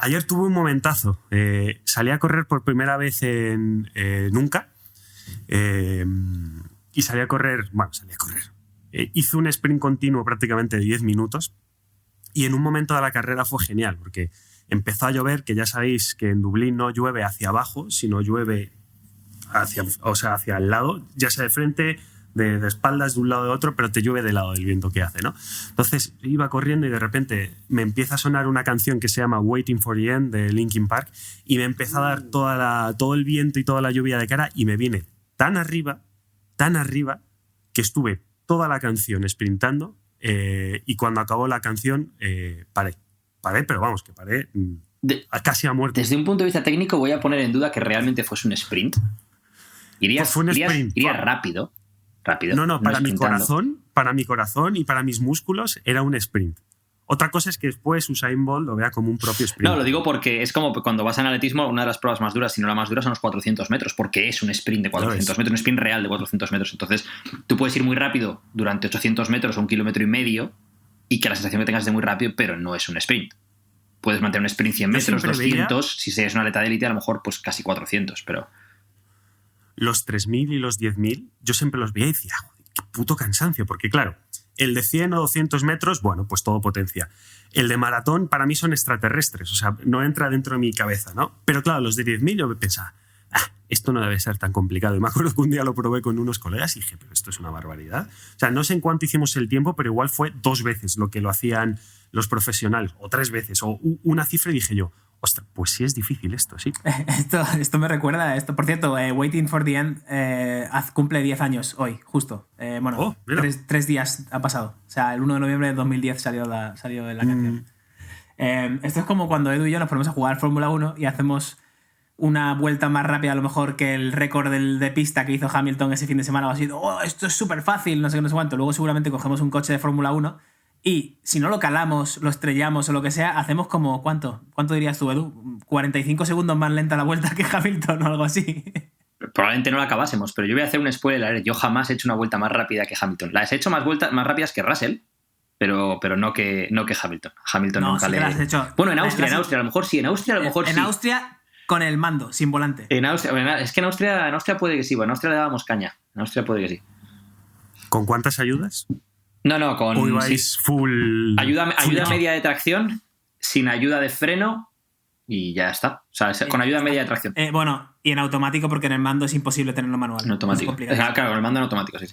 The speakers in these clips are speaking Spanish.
Ayer tuve un momentazo. Salí a correr por primera vez en nunca. Y salí a correr. Hice un sprint continuo prácticamente de 10 minutos. Y en un momento de la carrera fue genial, porque empezó a llover, que ya sabéis que en Dublín no llueve hacia abajo, sino llueve hacia el lado, ya sea de frente, de espaldas, de un lado de otro, pero te llueve del lado del viento que hace, ¿no? Entonces iba corriendo y de repente me empieza a sonar una canción que se llama Waiting for the End de Linkin Park y me empezó a dar todo el viento y toda la lluvia de cara y me viene tan arriba, que estuve toda la canción sprintando y cuando acabó la canción paré, pero vamos, que paré casi a muerte. Desde un punto de vista técnico voy a poner en duda que realmente fuese un sprint. Irías rápido. No, para mi corazón y para mis músculos era un sprint. Otra cosa es que después Usain Bolt lo vea como un propio sprint. No, lo digo porque es como cuando vas en atletismo, una de las pruebas más duras, si no la más dura, son los 400 metros, porque es un sprint de 400 metros, un sprint real de 400 metros. Entonces, tú puedes ir muy rápido durante 800 metros o 1,5 kilómetros y que la sensación que tengas es de muy rápido, pero no es un sprint. Puedes mantener un sprint 100 metros, 200, si eres una atleta de élite, a lo mejor pues casi 400, pero... Los 3.000 y los 10.000, yo siempre los veía y decía, qué puto cansancio, porque claro, el de 100 o 200 metros, bueno, pues todo potencia. El de maratón para mí son extraterrestres, o sea, no entra dentro de mi cabeza, ¿no? Pero claro, los de 10.000 yo pensaba, esto no debe ser tan complicado. Y me acuerdo que un día lo probé con unos colegas y dije, pero esto es una barbaridad. O sea, no sé en cuánto hicimos el tiempo, pero igual fue 2 veces lo que lo hacían los profesionales, o 3 veces, o una cifra, y dije yo, ostras, pues sí es difícil esto, sí. Esto me recuerda a esto. Por cierto, Waiting for the End cumple 10 años hoy, justo. 3 días ha pasado. O sea, el 1 de noviembre de 2010 salió la canción. Esto es como cuando Edu y yo nos ponemos a jugar Fórmula 1 y hacemos una vuelta más rápida a lo mejor que el récord de pista que hizo Hamilton ese fin de semana o así. Esto es súper fácil, no sé qué, no sé cuánto. Luego seguramente cogemos un coche de Fórmula 1 y si no lo calamos, lo estrellamos o lo que sea, hacemos como... ¿Cuánto dirías tú, Edu? 45 segundos más lenta la vuelta que Hamilton o algo así. Probablemente no la acabásemos, pero yo voy a hacer un spoiler. Yo jamás he hecho una vuelta más rápida que Hamilton. Las he hecho más rápidas que Russell, pero no que Hamilton. Hamilton no, nunca sí le... Las he hecho. Bueno, en Austria a lo mejor sí. En Austria con el mando, sin volante. Es que en Austria puede que sí. Bueno, en Austria le dábamos caña. En Austria puede que sí. ¿Con cuántas ayudas? No, con... ¿O ibais full... Ayuda media de tracción, sin ayuda de freno y ya está. O sea, con ayuda media de tracción. Y en automático, porque en el mando es imposible tenerlo manual. En automático. Claro, con el mando en automático, sí.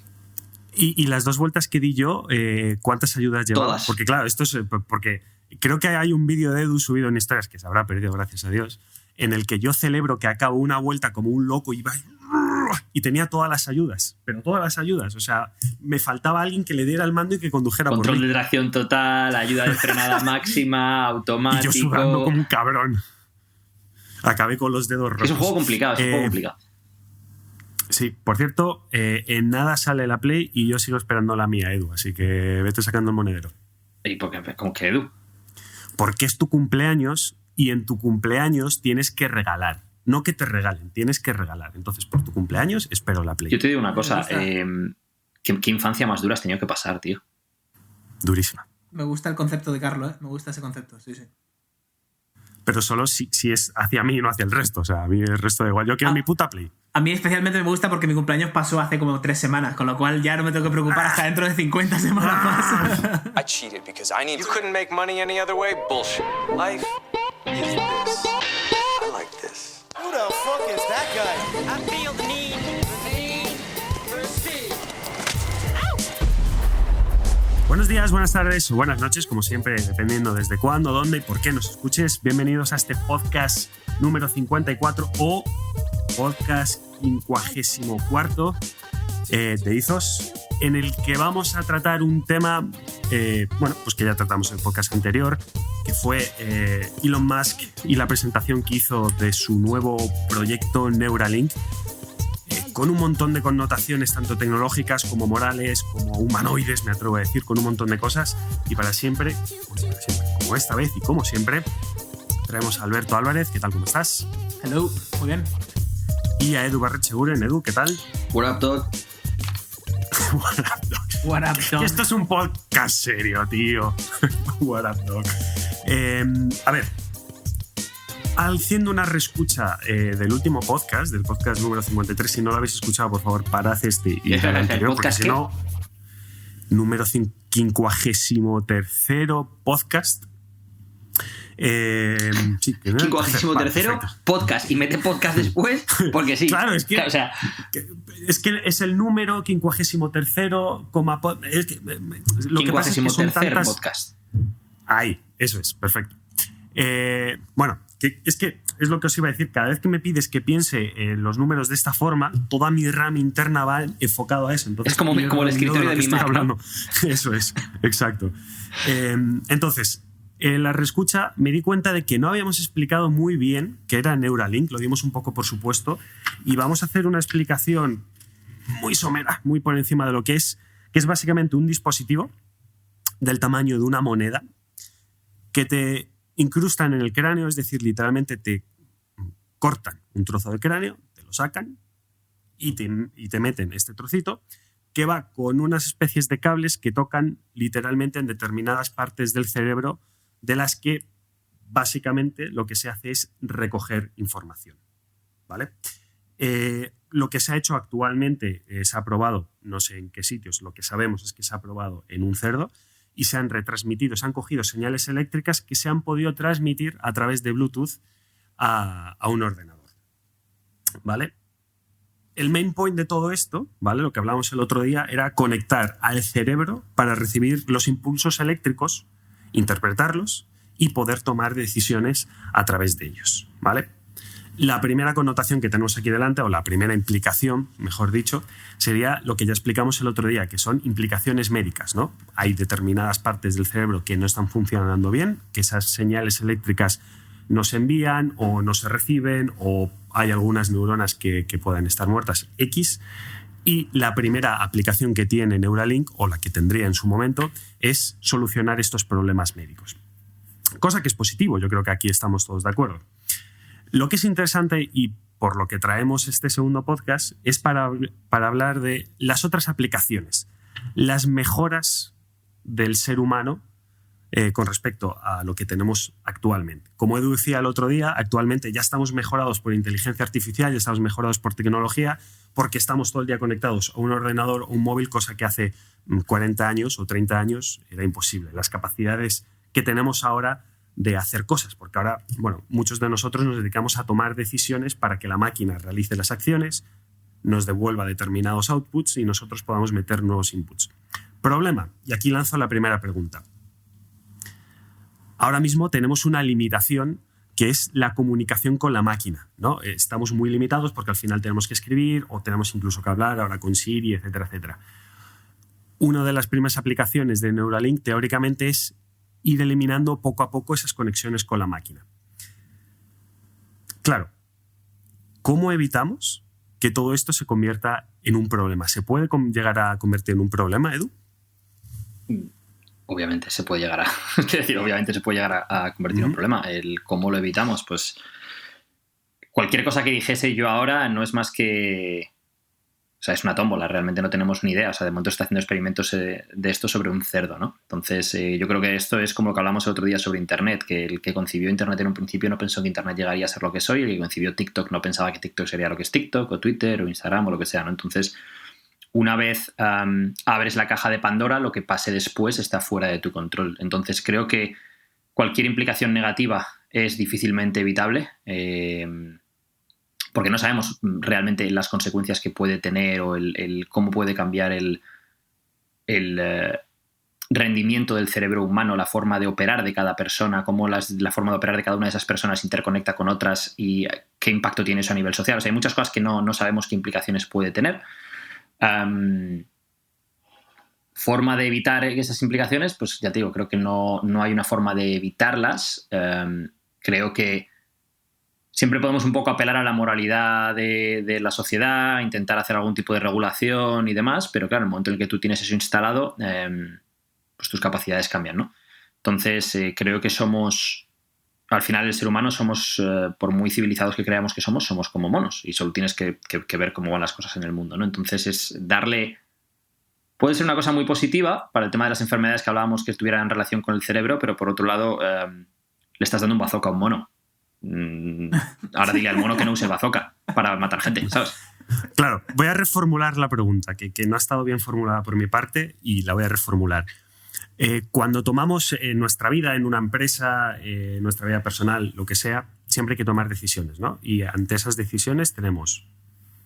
Y las 2 vueltas que di yo, ¿cuántas ayudas llevaba? Todas. Porque claro, esto es... Porque creo que hay un vídeo de Edu subido en historias, que se habrá perdido, gracias a Dios, en el que yo celebro que acabo una vuelta como un loco y tenía todas las ayudas, pero todas las ayudas. O sea, me faltaba alguien que le diera el mando y que condujera Control por mí. de tracción total, ayuda de frenada máxima, automático... Y yo sudando como un cabrón. Acabé con los dedos rojos. Es un juego complicado, Sí, por cierto, en nada sale la Play y yo sigo esperando la mía, Edu, así que vete sacando el monedero. ¿Y por qué? ¿Cómo que, Edu? Porque es tu cumpleaños y en tu cumpleaños tienes que regalar. No que te regalen, tienes que regalar. Entonces, por tu cumpleaños, espero la Play. Yo te digo una cosa, ¿qué infancia más dura has tenido que pasar, tío? Durísima. Me gusta el concepto de Carlos, me gusta ese concepto, sí. Pero solo si es hacia mí y no hacia el resto. O sea, a mí el resto da igual. Yo quiero mi puta Play. A mí especialmente me gusta porque mi cumpleaños pasó hace como 3 semanas, con lo cual ya no me tengo que preocupar hasta dentro de 50 semanas más. I cheated because I need... You couldn't make money any other way? Bullshit. Life is this. I like this. Who the fuck is that guy? I feel the need for speed. Buenos días, buenas tardes o buenas noches, como siempre, dependiendo desde cuándo, dónde y por qué nos escuches. Bienvenidos a este podcast número 54 o podcast 54 de Izos, en el que vamos a tratar un tema, pues que ya tratamos en el podcast anterior, que fue Elon Musk y la presentación que hizo de su nuevo proyecto Neuralink, con un montón de connotaciones tanto tecnológicas como morales, como humanoides, me atrevo a decir, con un montón de cosas. Y para siempre, como esta vez y como siempre, traemos a Alberto Álvarez. ¿Qué tal? ¿Cómo estás? Hello, muy bien. Y a Edu Barretxeguren. Edu, ¿qué tal? What up, dog? What up, dog? What up, dog? Esto es un podcast serio, tío. What up, dog? A ver, haciendo una reescucha del último podcast, del podcast número 53. Si no lo habéis escuchado, por favor, parad este y el anterior, porque si no, número 53º podcast. Sí, 53º podcast, y mete podcast después, porque sí. Claro, es que, o sea, es que es el número 53º, lo que pasa es que son tantas podcast. Ahí, eso es, perfecto. Bueno, es que es lo que os iba a decir. Cada vez que me pides que piense en los números de esta forma, toda mi RAM interna va enfocado a eso. Entonces, es como el escritorio de mi Mac, ¿no? Eso es, exacto. Entonces, en la reescucha me di cuenta de que no habíamos explicado muy bien qué era Neuralink, lo dimos un poco por supuesto, y vamos a hacer una explicación muy somera, muy por encima de lo que es básicamente un dispositivo del tamaño de una moneda que te incrustan en el cráneo, es decir, literalmente te cortan un trozo del cráneo, te lo sacan y te meten este trocito que va con unas especies de cables que tocan literalmente en determinadas partes del cerebro, de las que básicamente lo que se hace es recoger información, ¿vale? Lo que se ha hecho actualmente se ha probado, no sé en qué sitios, lo que sabemos es que se ha probado en un cerdo y se han retransmitido, se han cogido señales eléctricas que se han podido transmitir a través de Bluetooth a un ordenador, ¿vale? El main point de todo esto, ¿vale? Lo que hablábamos el otro día, era conectar al cerebro para recibir los impulsos eléctricos, interpretarlos y poder tomar decisiones a través de ellos, ¿vale? La primera connotación que tenemos aquí delante, o la primera implicación, mejor dicho, sería lo que ya explicamos el otro día, que son implicaciones médicas, ¿no? Hay determinadas partes del cerebro que no están funcionando bien, que esas señales eléctricas no se envían o no se reciben, o hay algunas neuronas que puedan estar muertas, X. Y la primera aplicación que tiene Neuralink, o la que tendría en su momento, es solucionar estos problemas médicos. Cosa que es positivo, yo creo que aquí estamos todos de acuerdo. Lo que es interesante, y por lo que traemos este segundo podcast, es para hablar de las otras aplicaciones, las mejoras del ser humano con respecto a lo que tenemos actualmente. Como Edu decía el otro día, actualmente ya estamos mejorados por inteligencia artificial, ya estamos mejorados por tecnología, porque estamos todo el día conectados a un ordenador o un móvil, cosa que hace 40 años o 30 años era imposible. Las capacidades que tenemos ahora de hacer cosas, porque ahora, bueno, muchos de nosotros nos dedicamos a tomar decisiones para que la máquina realice las acciones, nos devuelva determinados outputs y nosotros podamos meter nuevos inputs. Problema, y aquí lanzo la primera pregunta. Ahora mismo tenemos una limitación que es la comunicación con la máquina, ¿no? Estamos muy limitados porque al final tenemos que escribir o tenemos incluso que hablar ahora con Siri, etcétera, etcétera. Una de las primeras aplicaciones de Neuralink teóricamente es ir eliminando poco a poco esas conexiones con la máquina. Claro, ¿cómo evitamos que todo esto se convierta en un problema? ¿Se puede llegar a convertir en un problema, Edu? Obviamente se puede llegar a... Es decir, obviamente se puede llegar a convertir en un problema. El cómo lo evitamos, pues... Cualquier cosa que dijese yo ahora no es más que... O sea, es una tómbola, realmente no tenemos ni idea. O sea, de momento está haciendo experimentos de esto sobre un cerdo, ¿no? Entonces, yo creo que esto es como lo que hablamos el otro día sobre Internet, que el que concibió Internet en un principio no pensó que Internet llegaría a ser lo que es hoy, el que concibió TikTok no pensaba que TikTok sería lo que es TikTok, o Twitter, o Instagram, o lo que sea, ¿no? Entonces, una vez abres la caja de Pandora, lo que pase después está fuera de tu control. Entonces, creo que cualquier implicación negativa es difícilmente evitable, porque no sabemos realmente las consecuencias que puede tener o el cómo puede cambiar el rendimiento del cerebro humano, la forma de operar de cada persona, cómo la forma de operar de cada una de esas personas interconecta con otras y qué impacto tiene eso a nivel social. O sea, hay muchas cosas que no sabemos qué implicaciones puede tener. Forma de evitar esas implicaciones, pues ya te digo, creo que no hay una forma de evitarlas. Creo que siempre podemos un poco apelar a la moralidad de la sociedad, intentar hacer algún tipo de regulación y demás, pero claro, en el momento en el que tú tienes eso instalado, pues tus capacidades cambian, ¿no? Entonces, creo que al final el ser humano somos, por muy civilizados que creamos que somos como monos y solo tienes que ver cómo van las cosas en el mundo, ¿no? Entonces es darle... Puede ser una cosa muy positiva para el tema de las enfermedades que hablábamos que estuvieran en relación con el cerebro, pero por otro lado le estás dando un bazooka a un mono. Ahora dile al mono que no use el bazooka para matar gente, ¿sabes? Claro, voy a reformular la pregunta, que no ha estado bien formulada por mi parte, y la voy a reformular. Cuando tomamos nuestra vida en una empresa, nuestra vida personal, lo que sea, siempre hay que tomar decisiones, ¿no? Y ante esas decisiones tenemos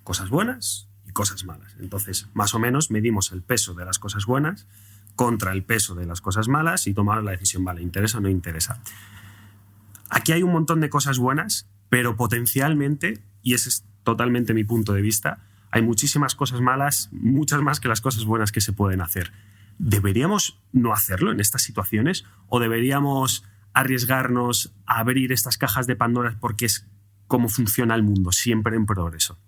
cosas buenas y cosas malas. Entonces, más o menos medimos el peso de las cosas buenas contra el peso de las cosas malas y tomamos la decisión, vale, ¿interesa o no interesa? Aquí hay un montón de cosas buenas, pero potencialmente, y ese es totalmente mi punto de vista, hay muchísimas cosas malas, muchas más que las cosas buenas que se pueden hacer. ¿Deberíamos no hacerlo en estas situaciones? ¿O deberíamos arriesgarnos a abrir estas cajas de Pandora porque es cómo funciona el mundo, siempre en progreso?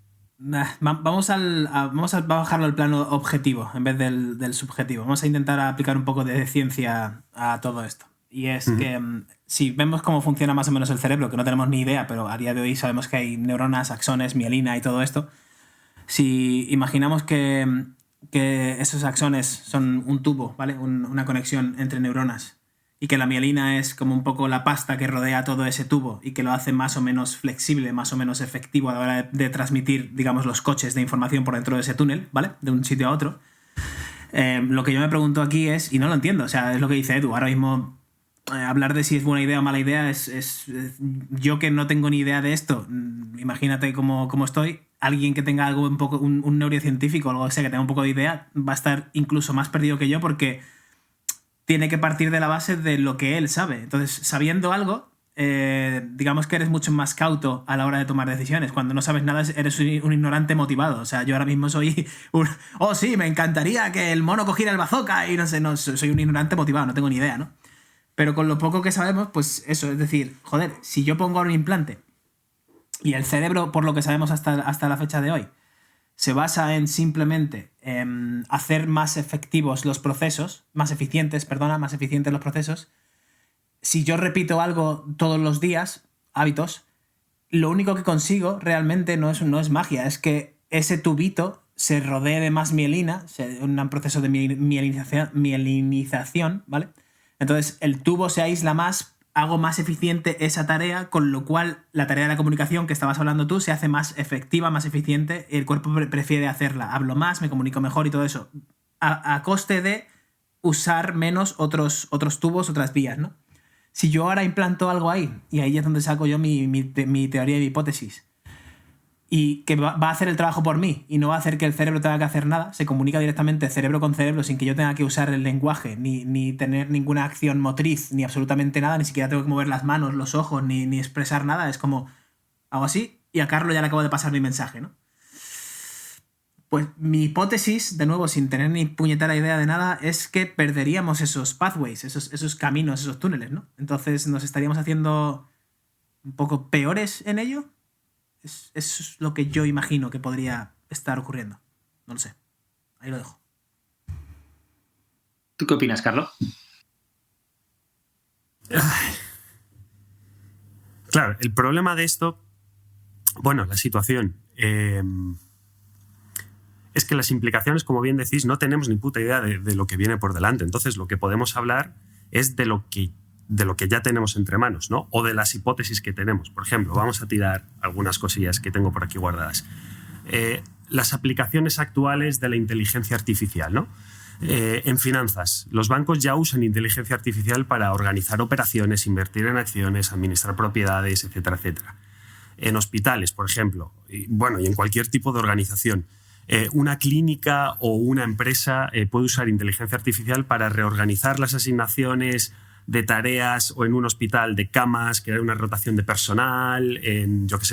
Vamos a bajarlo al plano objetivo en vez del subjetivo. Vamos a intentar aplicar un poco de ciencia a todo esto. Y es que si vemos cómo funciona más o menos el cerebro, que no tenemos ni idea, pero a día de hoy sabemos que hay neuronas, axones, mielina y todo esto. Si imaginamos que esos axones son un tubo, ¿vale? Una conexión entre neuronas, y que la mielina es como un poco la pasta que rodea todo ese tubo y que lo hace más o menos flexible, más o menos efectivo a la hora de transmitir, digamos, los coches de información por dentro de ese túnel, ¿vale? De un sitio a otro. Lo que yo me pregunto aquí es, y no lo entiendo, o sea, es lo que dice Edu, ahora mismo hablar de si es buena idea o mala idea es yo que no tengo ni idea de esto, imagínate cómo estoy, alguien que tenga algo un poco, un neurocientífico o algo que sea, que tenga un poco de idea, va a estar incluso más perdido que yo porque tiene que partir de la base de lo que él sabe. Entonces, sabiendo algo, digamos que eres mucho más cauto a la hora de tomar decisiones. Cuando no sabes nada, eres un ignorante motivado. O sea, yo ahora mismo soy oh sí, me encantaría que el mono cogiera el bazooka y no sé, soy un ignorante motivado, no tengo ni idea, ¿no? Pero con lo poco que sabemos, pues eso, es decir, joder, si yo pongo ahora un implante y el cerebro, por lo que sabemos hasta la fecha de hoy, se basa en simplemente hacer más efectivos los procesos, más eficientes los procesos. Si yo repito algo todos los días, hábitos, lo único que consigo realmente no es magia, es que ese tubito se rodee de más mielina, un proceso de mielinización, ¿vale? Entonces el tubo se aísla más, hago más eficiente esa tarea, con lo cual la tarea de la comunicación que estabas hablando tú se hace más efectiva, más eficiente, y el cuerpo prefiere hacerla. Hablo más, me comunico mejor y todo eso, a coste de usar menos otros tubos, otras vías, ¿no? Si yo ahora implanto algo ahí, y ahí es donde saco yo mi teoría y mi hipótesis, y que va a hacer el trabajo por mí y no va a hacer que el cerebro tenga que hacer nada, se comunica directamente cerebro con cerebro sin que yo tenga que usar el lenguaje, ni tener ninguna acción motriz, ni absolutamente nada, ni siquiera tengo que mover las manos, los ojos, ni expresar nada. Es como, hago así y a Carlos ya le acabo de pasar mi mensaje, ¿no? Pues mi hipótesis, de nuevo, sin tener ni puñetera idea de nada, es que perderíamos esos pathways, esos caminos, esos túneles, ¿no? Entonces nos estaríamos haciendo un poco peores en ello. Es lo que yo imagino que podría estar ocurriendo. No lo sé. Ahí lo dejo. ¿Tú qué opinas, Carlos? Claro, el problema de esto, bueno, la situación, es que las implicaciones, como bien decís, no tenemos ni puta idea de lo que viene por delante. Entonces, lo que podemos hablar es de lo que ya tenemos entre manos, ¿no? O de las hipótesis que tenemos. Por ejemplo, vamos a tirar algunas cosillas que tengo por aquí guardadas. Las aplicaciones actuales de la inteligencia artificial, ¿no? En finanzas, los bancos ya usan inteligencia artificial para organizar operaciones, invertir en acciones, administrar propiedades, etcétera, etcétera. En hospitales, por ejemplo, y en cualquier tipo de organización. Una clínica o una empresa puede usar inteligencia artificial para reorganizar las asignaciones de tareas, o en un hospital de camas, crear una rotación de personal,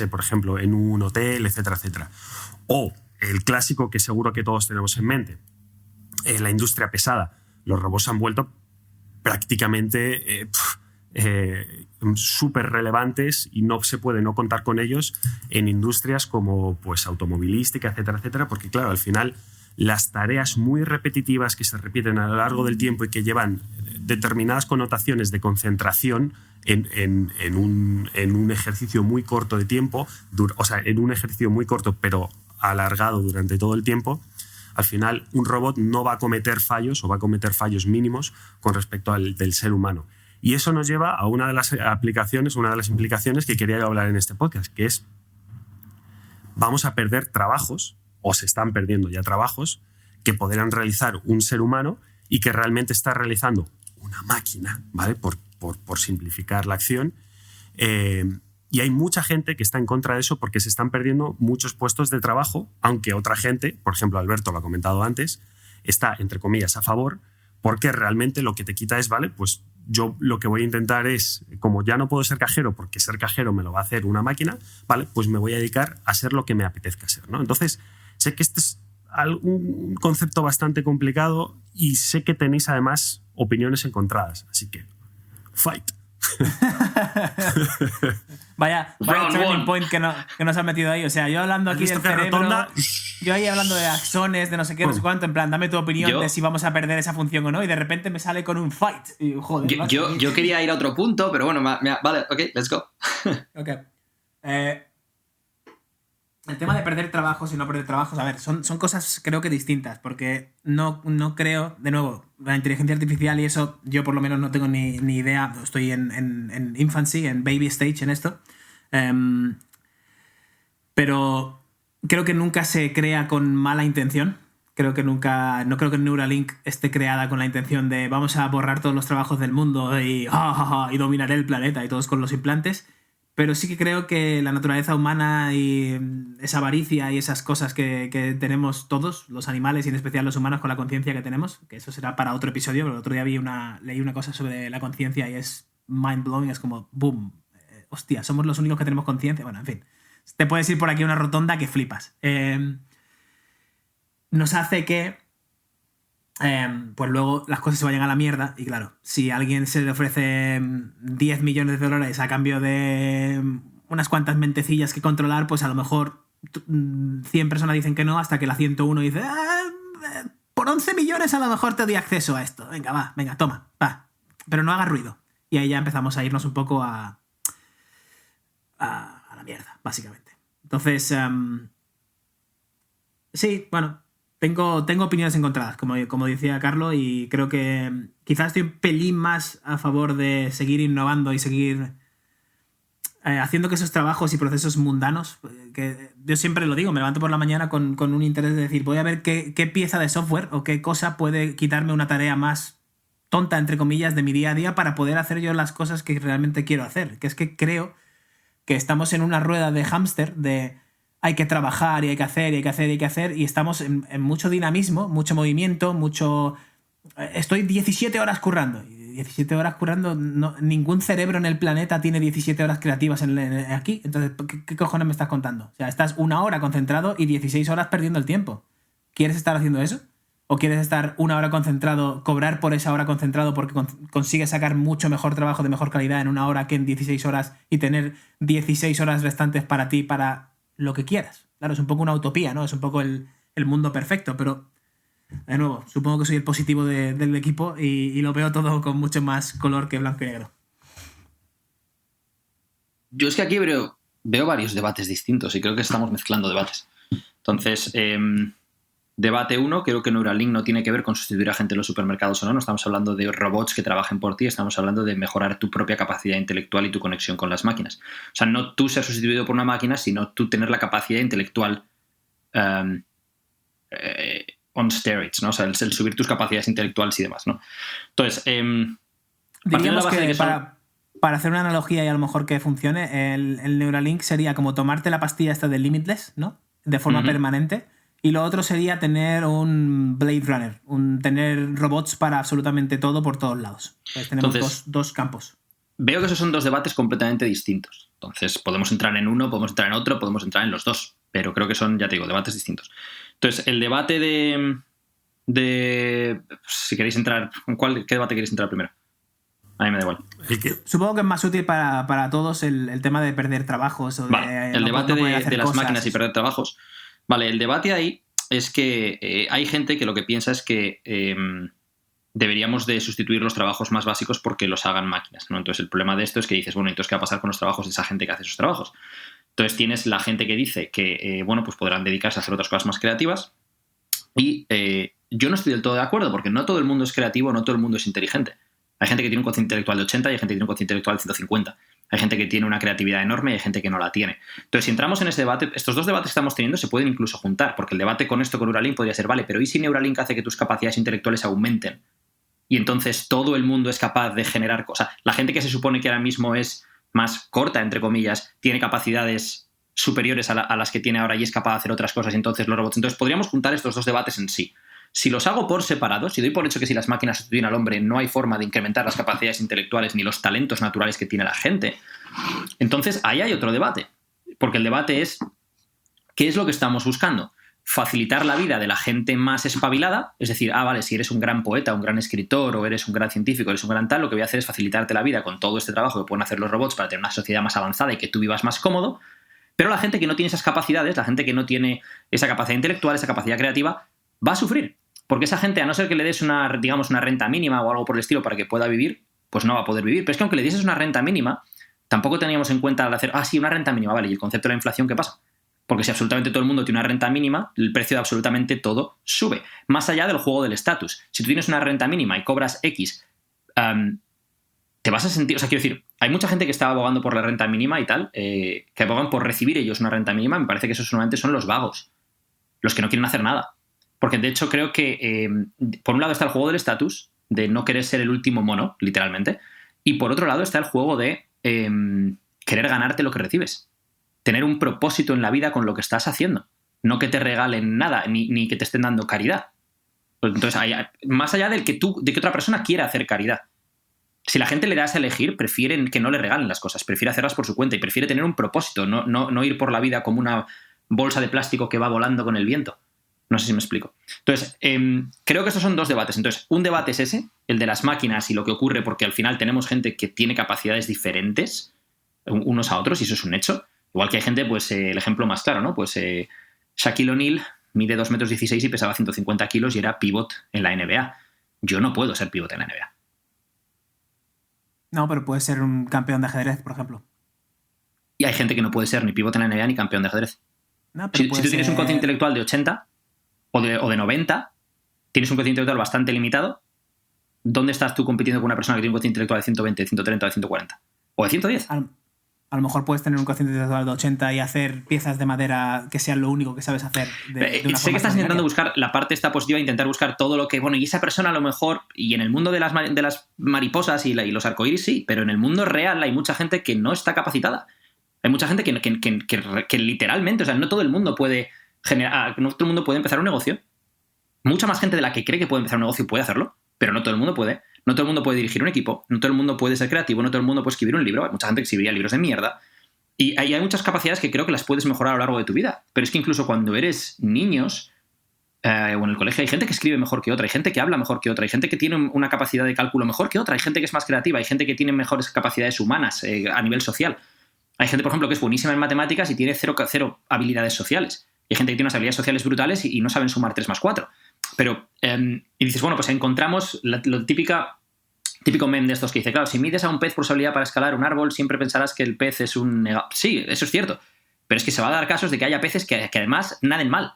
por ejemplo, en un hotel, etcétera, etcétera. O el clásico que seguro que todos tenemos en mente, la industria pesada. Los robots han vuelto prácticamente súper relevantes y no se puede no contar con ellos en industrias como pues automovilística, etcétera, etcétera, porque claro, al final las tareas muy repetitivas que se repiten a lo largo del tiempo y que llevan determinadas connotaciones de concentración en un ejercicio muy corto de tiempo, en un ejercicio muy corto pero alargado durante todo el tiempo, al final un robot no va a cometer fallos o va a cometer fallos mínimos con respecto al del ser humano. Y eso nos lleva a una de las aplicaciones, una de las implicaciones que quería yo hablar en este podcast, que es vamos a perder trabajos, o se están perdiendo ya trabajos, que podrían realizar un ser humano y que realmente está realizando una máquina, ¿vale? Por simplificar la acción. Y hay mucha gente que está en contra de eso porque se están perdiendo muchos puestos de trabajo, aunque otra gente, por ejemplo Alberto lo ha comentado antes, está, entre comillas, a favor, porque realmente lo que te quita es, vale, pues yo lo que voy a intentar es, como ya no puedo ser cajero porque ser cajero me lo va a hacer una máquina, vale, pues me voy a dedicar a ser lo que me apetezca ser, ¿no? Entonces, sé que este es un concepto bastante complicado y sé que tenéis además opiniones encontradas, así que fight. Vaya turning point que nos ha metido ahí. O sea, yo hablando aquí del cerebro, yo ahí hablando de axones, de no sé qué, no sé cuánto, en plan, dame tu opinión de si vamos a perder esa función o no, y de repente me sale con un fight. Y, joder, yo quería ir a otro punto, pero bueno, vale, ok, let's go. Ok. El tema de perder trabajos y no perder trabajos, a ver, son cosas creo que distintas, porque no creo, de nuevo, la inteligencia artificial y eso, yo por lo menos no tengo ni idea, estoy en infancy, en baby stage en esto, pero creo que nunca se crea con mala intención. No creo que Neuralink esté creada con la intención de vamos a borrar todos los trabajos del mundo y dominaré el planeta y todos con los implantes. Pero sí que creo que la naturaleza humana y esa avaricia y esas cosas que tenemos todos, los animales y en especial los humanos con la conciencia que tenemos, que eso será para otro episodio, pero el otro día leí una cosa sobre la conciencia y es mind-blowing, es como boom, hostia, somos los únicos que tenemos conciencia. Bueno, en fin, te puedes ir por aquí a una rotonda que flipas. Nos hace que pues luego las cosas se vayan a la mierda y claro, si a alguien se le ofrece 10 millones de dólares a cambio de unas cuantas mentecillas que controlar, pues a lo mejor 100 personas dicen que no hasta que la 101 dice por 11 millones a lo mejor te doy acceso a esto, venga, toma, va, pero no hagas ruido. Y ahí ya empezamos a irnos un poco a la mierda, básicamente. Entonces, sí, bueno, Tengo opiniones encontradas, como decía Carlos, y creo que quizás estoy un pelín más a favor de seguir innovando y seguir haciendo que esos trabajos y procesos mundanos, que yo siempre lo digo, me levanto por la mañana con un interés de decir, voy a ver qué pieza de software o qué cosa puede quitarme una tarea más tonta, entre comillas, de mi día a día para poder hacer yo las cosas que realmente quiero hacer. Que es que creo que estamos en una rueda de hámster de hay que trabajar y hay que hacer y hay que hacer y hay que hacer y estamos en mucho dinamismo, mucho movimiento, mucho... Estoy 17 horas currando. Y 17 horas currando, ningún cerebro en el planeta tiene 17 horas creativas aquí. Entonces, ¿qué cojones me estás contando? O sea, estás 1 hora concentrado y 16 horas perdiendo el tiempo. ¿Quieres estar haciendo eso? ¿O quieres estar 1 hora concentrado, cobrar por esa hora concentrado porque consigues sacar mucho mejor trabajo de mejor calidad en 1 hora que en 16 horas y tener 16 horas restantes para ti, para lo que quieras? Claro, es un poco una utopía, ¿no? Es un poco el mundo perfecto, pero de nuevo, supongo que soy el positivo del equipo y lo veo todo con mucho más color que blanco y negro. Yo es que aquí veo varios debates distintos y creo que estamos mezclando debates. Entonces, debate 1, creo que Neuralink no tiene que ver con sustituir a gente en los supermercados o no. No estamos hablando de robots que trabajen por ti, estamos hablando de mejorar tu propia capacidad intelectual y tu conexión con las máquinas. O sea, no tú ser sustituido por una máquina, sino tú tener la capacidad intelectual on steroids, ¿no? O sea, el subir tus capacidades intelectuales y demás, ¿no? Entonces, diríamos que para hacer una analogía y a lo mejor que funcione, el Neuralink sería como tomarte la pastilla esta de Limitless, ¿no? De forma permanente. Y lo otro sería tener un Blade Runner, tener robots para absolutamente todo por todos lados. Entonces tenemos dos campos. Veo que esos son 2 debates completamente distintos. Entonces podemos entrar en uno, podemos entrar en otro, podemos entrar en los 2. Pero creo que son, ya te digo, debates distintos. Entonces, el debate de si queréis entrar... ¿Qué debate queréis entrar primero? A mí me da igual. Supongo que es más útil para todos el tema de perder trabajos. O vale, el debate de las máquinas y perder trabajos. Vale, el debate ahí es que hay gente que lo que piensa es que deberíamos de sustituir los trabajos más básicos porque los hagan máquinas, ¿no? Entonces el problema de esto es que dices, bueno, entonces ¿qué va a pasar con los trabajos de esa gente que hace esos trabajos? Entonces tienes la gente que dice que, bueno, pues podrán dedicarse a hacer otras cosas más creativas y yo no estoy del todo de acuerdo porque no todo el mundo es creativo, no todo el mundo es inteligente. Hay gente que tiene un cociente intelectual de 80 y hay gente que tiene un cociente intelectual de 150. Hay gente que tiene una creatividad enorme y hay gente que no la tiene. Entonces, si entramos en ese debate, estos dos debates que estamos teniendo se pueden incluso juntar, porque el debate con Neuralink podría ser, vale, pero ¿y si Neuralink hace que tus capacidades intelectuales aumenten? Y entonces todo el mundo es capaz de generar cosas. La gente que se supone que ahora mismo es más corta, entre comillas, tiene capacidades superiores a las que tiene ahora y es capaz de hacer otras cosas, y entonces los robots. Entonces podríamos juntar estos dos debates en sí. Si los hago por separado, si doy por hecho que si las máquinas sustituyen al hombre no hay forma de incrementar las capacidades intelectuales ni los talentos naturales que tiene la gente, entonces ahí hay otro debate. Porque el debate es, ¿qué es lo que estamos buscando? Facilitar la vida de la gente más espabilada, es decir, vale, si eres un gran poeta, un gran escritor, o eres un gran científico, eres un gran tal, lo que voy a hacer es facilitarte la vida con todo este trabajo que pueden hacer los robots para tener una sociedad más avanzada y que tú vivas más cómodo, pero la gente que no tiene esas capacidades, la gente que no tiene esa capacidad intelectual, esa capacidad creativa, va a sufrir. Porque esa gente, a no ser que le des una renta mínima o algo por el estilo para que pueda vivir, pues no va a poder vivir. Pero es que aunque le dieses una renta mínima, tampoco teníamos en cuenta al hacer, sí, una renta mínima, vale, ¿y el concepto de la inflación qué pasa? Porque si absolutamente todo el mundo tiene una renta mínima, el precio de absolutamente todo sube. Más allá del juego del estatus. Si tú tienes una renta mínima y cobras X, te vas a sentir... O sea, quiero decir, hay mucha gente que está abogando por la renta mínima y tal, que abogan por recibir ellos una renta mínima. Me parece que esos solamente son los vagos, los que no quieren hacer nada. Porque de hecho creo que, por un lado está el juego del estatus, de no querer ser el último mono, literalmente, y por otro lado está el juego de querer ganarte lo que recibes. Tener un propósito en la vida con lo que estás haciendo. No que te regalen nada, ni que te estén dando caridad. Entonces, más allá de que otra persona quiera hacer caridad. Si la gente le das a elegir, prefieren que no le regalen las cosas, prefiere hacerlas por su cuenta y prefiere tener un propósito, no ir por la vida como una bolsa de plástico que va volando con el viento. No sé si me explico. Entonces, creo que estos son dos debates. Entonces, un debate es ese, el de las máquinas y lo que ocurre, porque al final tenemos gente que tiene capacidades diferentes unos a otros, y eso es un hecho. Igual que hay gente, pues el ejemplo más claro, ¿no? Pues Shaquille O'Neal mide 2,16 metros y pesaba 150 kilos y era pivot en la NBA. Yo no puedo ser pivot en la NBA. No, pero puede ser un campeón de ajedrez, por ejemplo. Y hay gente que no puede ser ni pivot en la NBA ni campeón de ajedrez. No, si tú tienes un cociente intelectual de 80 o de 90, tienes un cociente intelectual bastante limitado, ¿dónde estás tú compitiendo con una persona que tiene un cociente intelectual de 120, de 130 o de 140? ¿O de 110? A lo mejor puedes tener un cociente intelectual de 80 y hacer piezas de madera que sean lo único que sabes hacer. Sé que estás intentando buscar la parte esta positiva, intentar buscar todo lo que... Bueno, y esa persona a lo mejor... Y en el mundo de las mariposas y los arcoíris sí, pero en el mundo real hay mucha gente que no está capacitada. Hay mucha gente que literalmente... O sea, no todo el mundo puede generar... No todo el mundo puede empezar un negocio. Mucha más gente de la que cree que puede empezar un negocio puede hacerlo, pero no todo el mundo puede. No todo el mundo puede dirigir un equipo, no todo el mundo puede ser creativo, no todo el mundo puede escribir un libro. Hay mucha gente que escribiría libros de mierda. Y hay muchas capacidades que creo que las puedes mejorar a lo largo de tu vida. Pero es que incluso cuando eres niños o en el colegio hay gente que escribe mejor que otra, hay gente que habla mejor que otra, hay gente que tiene una capacidad de cálculo mejor que otra, hay gente que es más creativa, hay gente que tiene mejores capacidades humanas a nivel social. Hay gente, por ejemplo, que es buenísima en matemáticas y tiene cero habilidades sociales. Y hay gente que tiene unas habilidades sociales brutales y no saben sumar 3 más 4. Pero, y dices, bueno, pues encontramos lo típico meme de estos que dice, claro, si mides a un pez por su habilidad para escalar un árbol, siempre pensarás que el pez es un... Sí, eso es cierto. Pero es que se va a dar casos de que haya peces que además naden mal.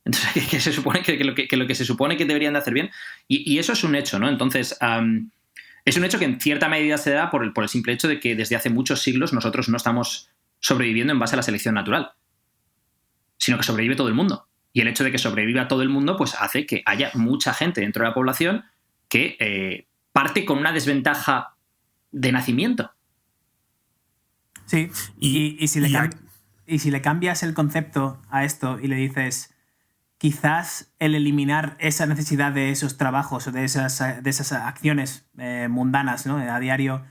Entonces, que se supone que lo que se supone que deberían de hacer bien. Y eso es un hecho, ¿no? Entonces, es un hecho que en cierta medida se da por el simple hecho de que desde hace muchos siglos nosotros no estamos sobreviviendo en base a la selección natural, sino que sobrevive todo el mundo. Y el hecho de que sobreviva todo el mundo pues hace que haya mucha gente dentro de la población que parte con una desventaja de nacimiento. Sí, y si le cambias el concepto a esto y le dices, quizás el eliminar esa necesidad de esos trabajos o de esas acciones mundanas, ¿no?, a diario,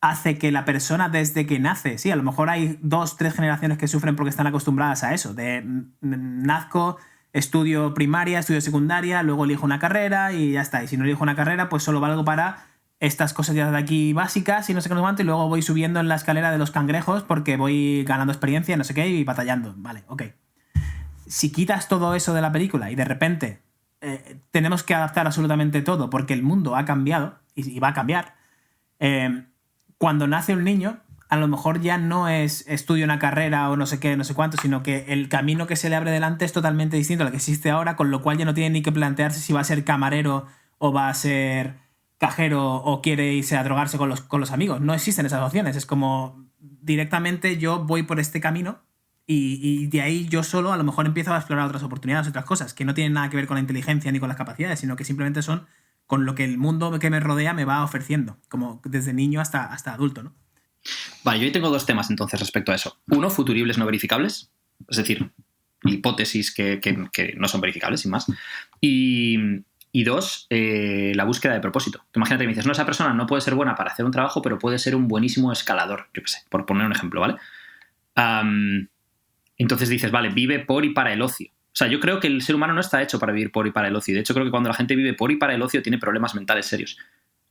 hace que la persona desde que nace, sí, a lo mejor hay 2, 3 generaciones que sufren porque están acostumbradas a eso, de nazco, estudio primaria, estudio secundaria, luego elijo una carrera y ya está. Y si no elijo una carrera, pues solo valgo para estas cosas ya de aquí básicas y no sé qué cuánto, y luego voy subiendo en la escalera de los cangrejos porque voy ganando experiencia, no sé qué, y batallando. Vale, ok. Si quitas todo eso de la película y de repente tenemos que adaptar absolutamente todo porque el mundo ha cambiado y va a cambiar, cuando nace un niño, a lo mejor ya no es estudio una carrera o no sé qué, no sé cuánto, sino que el camino que se le abre delante es totalmente distinto al que existe ahora, con lo cual ya no tiene ni que plantearse si va a ser camarero o va a ser cajero o quiere irse a drogarse con los amigos. No existen esas opciones. Es como directamente yo voy por este camino y de ahí yo solo a lo mejor empiezo a explorar otras oportunidades, otras cosas que no tienen nada que ver con la inteligencia ni con las capacidades, sino que simplemente son con lo que el mundo que me rodea me va ofreciendo, como desde niño hasta adulto, ¿no? Vale, yo hoy tengo 2 temas entonces respecto a eso. Uno, futuribles no verificables, es decir, hipótesis que no son verificables, sin más. Y 2, la búsqueda de propósito. Imagínate que me dices, no, esa persona no puede ser buena para hacer un trabajo, pero puede ser un buenísimo escalador, yo qué sé, por poner un ejemplo, ¿vale? Entonces dices, vale, vive por y para el ocio. O sea, yo creo que el ser humano no está hecho para vivir por y para el ocio. De hecho, creo que cuando la gente vive por y para el ocio tiene problemas mentales serios.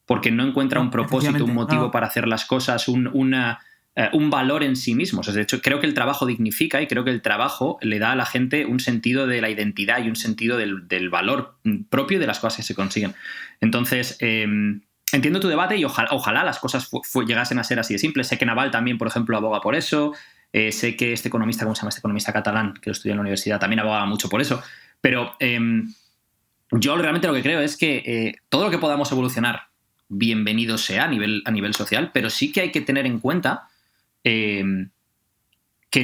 Porque no encuentra un propósito, un motivo para hacer las cosas, un valor en sí mismos. De hecho, creo que el trabajo dignifica y creo que el trabajo le da a la gente un sentido de la identidad y un sentido del valor propio de las cosas que se consiguen. Entonces, entiendo tu debate y ojalá las cosas llegasen a ser así de simples. Sé que Naval también, por ejemplo, aboga por eso. Sé que este economista, ¿cómo se llama? Este economista catalán que lo estudia en la universidad también aboga mucho por eso. Pero yo realmente lo que creo es que todo lo que podamos evolucionar, bienvenido sea a nivel social, pero sí que hay que tener en cuenta que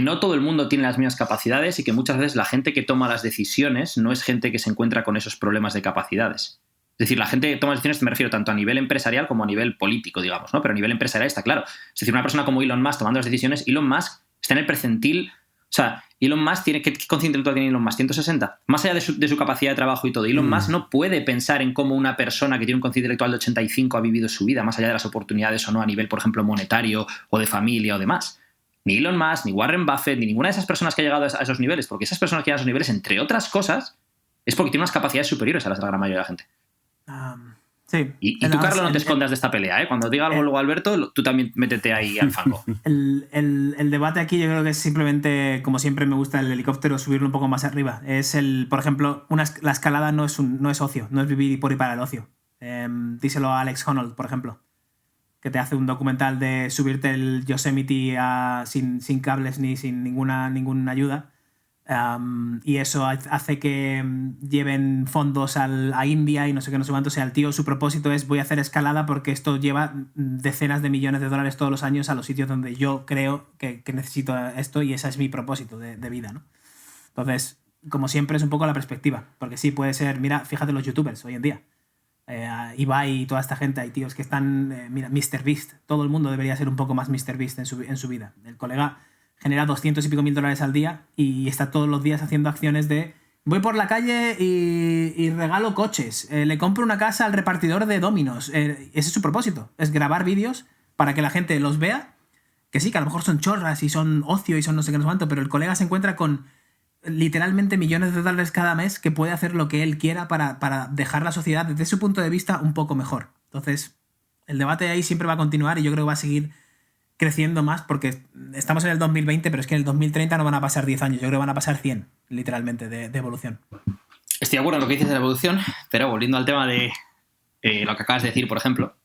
no todo el mundo tiene las mismas capacidades y que muchas veces la gente que toma las decisiones no es gente que se encuentra con esos problemas de capacidades. Es decir, la gente que toma decisiones, me refiero tanto a nivel empresarial como a nivel político, digamos, ¿no? Pero a nivel empresarial está claro. Es decir, una persona como Elon Musk tomando las decisiones, Elon Musk está en el percentil. O sea, Elon Musk ¿qué cociente intelectual tiene Elon Musk? 160. Más allá de su capacidad de trabajo y todo. Elon Musk no puede pensar en cómo una persona que tiene un cociente intelectual de 85 ha vivido su vida, más allá de las oportunidades o no a nivel, por ejemplo, monetario o de familia o demás. Ni Elon Musk, ni Warren Buffett, ni ninguna de esas personas que ha llegado a esos niveles, porque esas personas que llegan a esos niveles, entre otras cosas, es porque tienen unas capacidades superiores a las de la gran mayoría de la gente. Sí. Y tú, Carlos, no te escondas de esta pelea, ¿eh? Cuando diga algo luego Alberto, tú también métete ahí al fango. El debate aquí yo creo que es simplemente, como siempre me gusta el helicóptero, subirlo un poco más arriba. Es por ejemplo, la escalada no es ocio, no es vivir por y para el ocio. Díselo a Alex Honnold, por ejemplo, que te hace un documental de subirte el Yosemite sin cables ni sin ninguna ayuda. Y eso hace que lleven fondos a India y no sé qué, no sé cuánto. O sea, el tío, su propósito es: voy a hacer escalada porque esto lleva decenas de millones de dólares todos los años a los sitios donde yo creo que necesito esto, y ese es mi propósito de vida, ¿no? Entonces, como siempre, es un poco la perspectiva, porque sí, puede ser, mira, fíjate los youtubers hoy en día, Ibai y toda esta gente, hay tíos que están, mira, MrBeast, todo el mundo debería ser un poco más MrBeast en su vida. El colega genera 200 y pico mil dólares al día y está todos los días haciendo acciones de: voy por la calle y regalo coches, le compro una casa al repartidor de Domino's. Ese es su propósito, es grabar vídeos para que la gente los vea, que sí, que a lo mejor son chorras y son ocio y son no sé qué, no sé cuánto, pero el colega se encuentra con literalmente millones de dólares cada mes que puede hacer lo que él quiera para dejar la sociedad desde su punto de vista un poco mejor. Entonces, el debate ahí siempre va a continuar y yo creo que va a seguir creciendo más, porque estamos en el 2020, pero es que en el 2030 no van a pasar 10 años, yo creo que van a pasar 100, literalmente, de evolución. Estoy de acuerdo en lo que dices de la evolución, pero volviendo al tema de lo que acabas de decir, por ejemplo,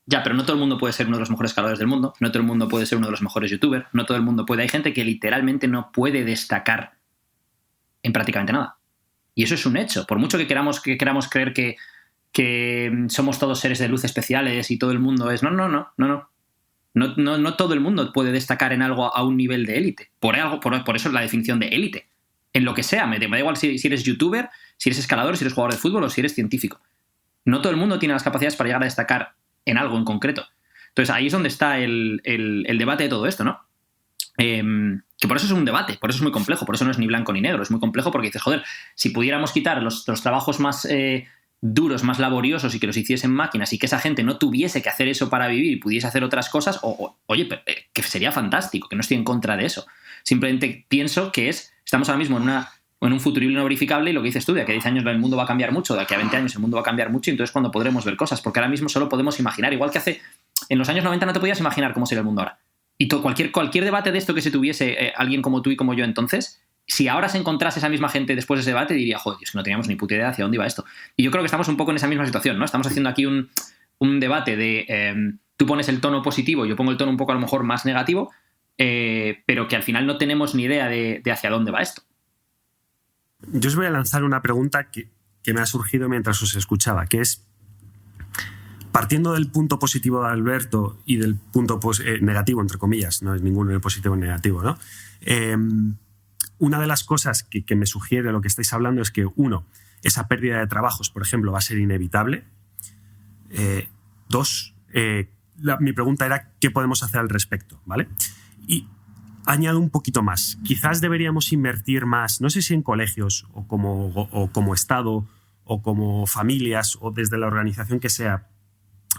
ya, pero no todo el mundo puede ser uno de los mejores escaladores del mundo, no todo el mundo puede ser uno de los mejores youtubers, no todo el mundo puede. Hay gente que literalmente no puede destacar en prácticamente nada. Y eso es un hecho. Por mucho que queramos creer que somos todos seres de luz especiales y todo el mundo es... No todo el mundo puede destacar en algo a un nivel de élite. Por eso es la definición de élite. En lo que sea, me da igual si eres youtuber, si eres escalador, si eres jugador de fútbol o si eres científico. No todo el mundo tiene las capacidades para llegar a destacar en algo en concreto. Entonces ahí es donde está el debate de todo esto, ¿no? Que por eso es un debate, por eso es muy complejo, por eso no es ni blanco ni negro, es muy complejo porque dices, joder, si pudiéramos quitar los trabajos más duros, más laboriosos y que los hiciesen máquinas y que esa gente no tuviese que hacer eso para vivir y pudiese hacer otras cosas, oye, que sería fantástico, que no estoy en contra de eso. Simplemente pienso que estamos ahora mismo en un futurible no verificable, y lo que dices tú, de aquí a 10 años el mundo va a cambiar mucho, de aquí a 20 años el mundo va a cambiar mucho, y entonces cuando podremos ver cosas, porque ahora mismo solo podemos imaginar, igual que en los años 90 no te podías imaginar cómo sería el mundo ahora. Y cualquier debate de esto que se tuviese alguien como tú y como yo entonces, si ahora se encontrase esa misma gente después de ese debate, diría, joder, es que no teníamos ni puta idea hacia dónde iba esto. Y yo creo que estamos un poco en esa misma situación, ¿no? Estamos haciendo aquí un debate de tú pones el tono positivo, yo pongo el tono un poco a lo mejor más negativo, pero que al final no tenemos ni idea de hacia dónde va esto. Yo os voy a lanzar una pregunta que me ha surgido mientras os escuchaba, que es: partiendo del punto positivo de Alberto y del punto negativo, entre comillas, no es ninguno positivo ni negativo, ¿no? Una de las cosas que me sugiere lo que estáis hablando es que, uno, esa pérdida de trabajos, por ejemplo, va a ser inevitable. Dos, mi pregunta era ¿qué podemos hacer al respecto? ¿Vale? Y añado un poquito más. Quizás deberíamos invertir más, no sé si en colegios o como Estado o como familias o desde la organización que sea,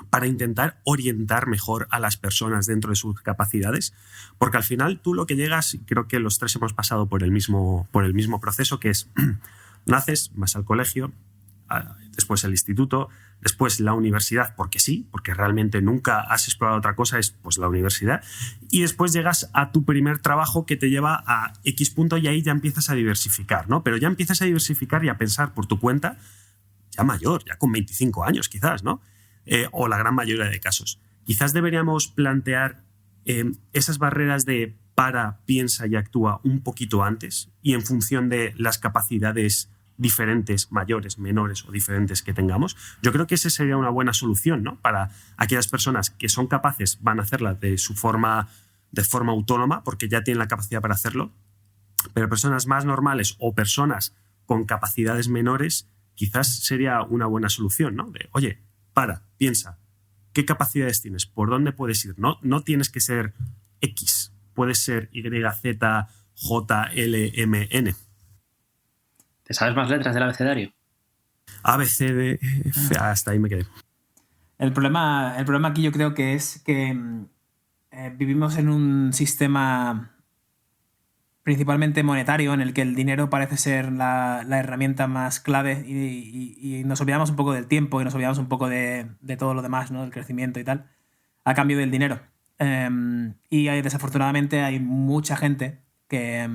para intentar orientar mejor a las personas dentro de sus capacidades, porque al final tú lo que llegas, y creo que los tres hemos pasado por el mismo proceso, que es naces, vas al colegio, después el instituto, después la universidad, porque sí, porque realmente nunca has explorado otra cosa, es pues la universidad, y después llegas a tu primer trabajo que te lleva a X punto y ahí ya empiezas a diversificar, ¿no? Pero ya empiezas a diversificar y a pensar por tu cuenta, ya mayor, ya con 25 años quizás, ¿no? O la gran mayoría de casos. Quizás deberíamos plantear esas barreras de para, piensa y actúa un poquito antes y en función de las capacidades diferentes, mayores, menores o diferentes que tengamos. Yo creo que esa sería una buena solución, ¿no? Para aquellas personas que son capaces, van a hacerla de forma autónoma porque ya tienen la capacidad para hacerlo, pero personas más normales o personas con capacidades menores quizás sería una buena solución, ¿no? De, oye, para, piensa, ¿qué capacidades tienes? ¿Por dónde puedes ir? No tienes que ser X, puedes ser Y, Z, J, L, M, N. ¿Te sabes más letras del abecedario? A, B, C, D, F, hasta ahí me quedé. El problema aquí yo creo que es que vivimos en un sistema principalmente monetario en el que el dinero parece ser la herramienta más clave y nos olvidamos un poco del tiempo y nos olvidamos un poco de todo lo demás, ¿no? Del crecimiento y tal, a cambio del dinero. Y desafortunadamente hay mucha gente que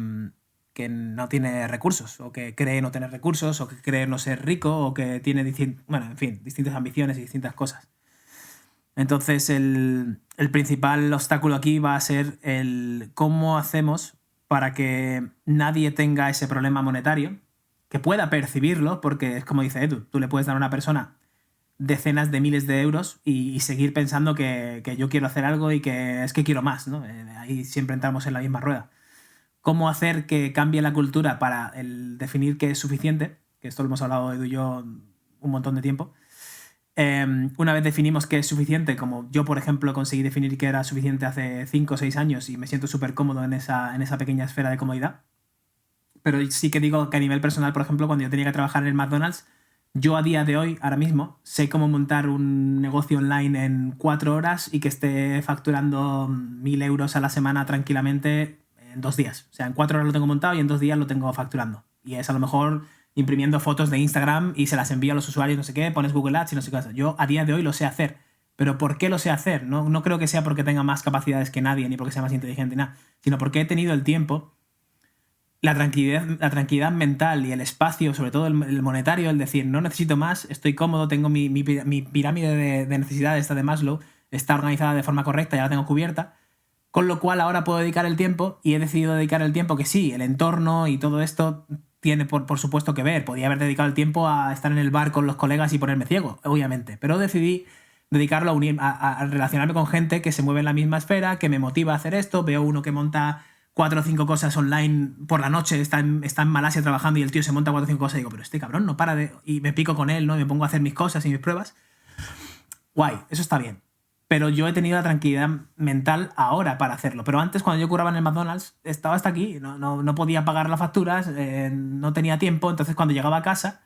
no tiene recursos o que cree no tener recursos o que cree no ser rico o que tiene distintas ambiciones y distintas cosas. Entonces el principal obstáculo aquí va a ser el cómo hacemos para que nadie tenga ese problema monetario, que pueda percibirlo, porque es como dice Edu, tú le puedes dar a una persona decenas de miles de euros y seguir pensando que yo quiero hacer algo y que es que quiero más, ¿no? Ahí siempre entramos en la misma rueda. ¿Cómo hacer que cambie la cultura para el definir qué es suficiente? Que esto lo hemos hablado Edu y yo un montón de tiempo. Una vez definimos qué es suficiente, como yo, por ejemplo, conseguí definir qué era suficiente hace 5 o 6 años y me siento súper cómodo en esa pequeña esfera de comodidad. Pero sí que digo que a nivel personal, por ejemplo, cuando yo tenía que trabajar en el McDonald's, yo a día de hoy, ahora mismo, sé cómo montar un negocio online en 4 horas y que esté facturando 1.000 euros a la semana tranquilamente en 2 días. O sea, en 4 horas lo tengo montado y en 2 días lo tengo facturando. Y es a lo mejor imprimiendo fotos de Instagram y se las envío a los usuarios, no sé qué, pones Google Ads y no sé qué. Yo a día de hoy lo sé hacer. ¿Pero por qué lo sé hacer? No creo que sea porque tenga más capacidades que nadie, ni porque sea más inteligente, nada, sino porque he tenido el tiempo, la tranquilidad mental y el espacio, sobre todo el monetario, el decir, no necesito más, estoy cómodo, tengo mi pirámide de necesidades, esta de Maslow, está organizada de forma correcta, ya la tengo cubierta, con lo cual ahora puedo dedicar el tiempo y he decidido dedicar el tiempo que sí, el entorno y todo esto tiene por supuesto que ver. Podía haber dedicado el tiempo a estar en el bar con los colegas y ponerme ciego, obviamente, pero decidí dedicarlo a relacionarme con gente que se mueve en la misma esfera, que me motiva a hacer esto. Veo uno que monta 4 o 5 cosas online por la noche, está en Malasia trabajando y el tío se monta 4 o 5 cosas y digo, pero este cabrón no para de... Y me pico con él, ¿no? Y me pongo a hacer mis cosas y mis pruebas. Guay, eso está bien. Pero yo he tenido la tranquilidad mental ahora para hacerlo. Pero antes, cuando yo curraba en el McDonald's, estaba hasta aquí. No podía pagar las facturas, no tenía tiempo. Entonces, cuando llegaba a casa,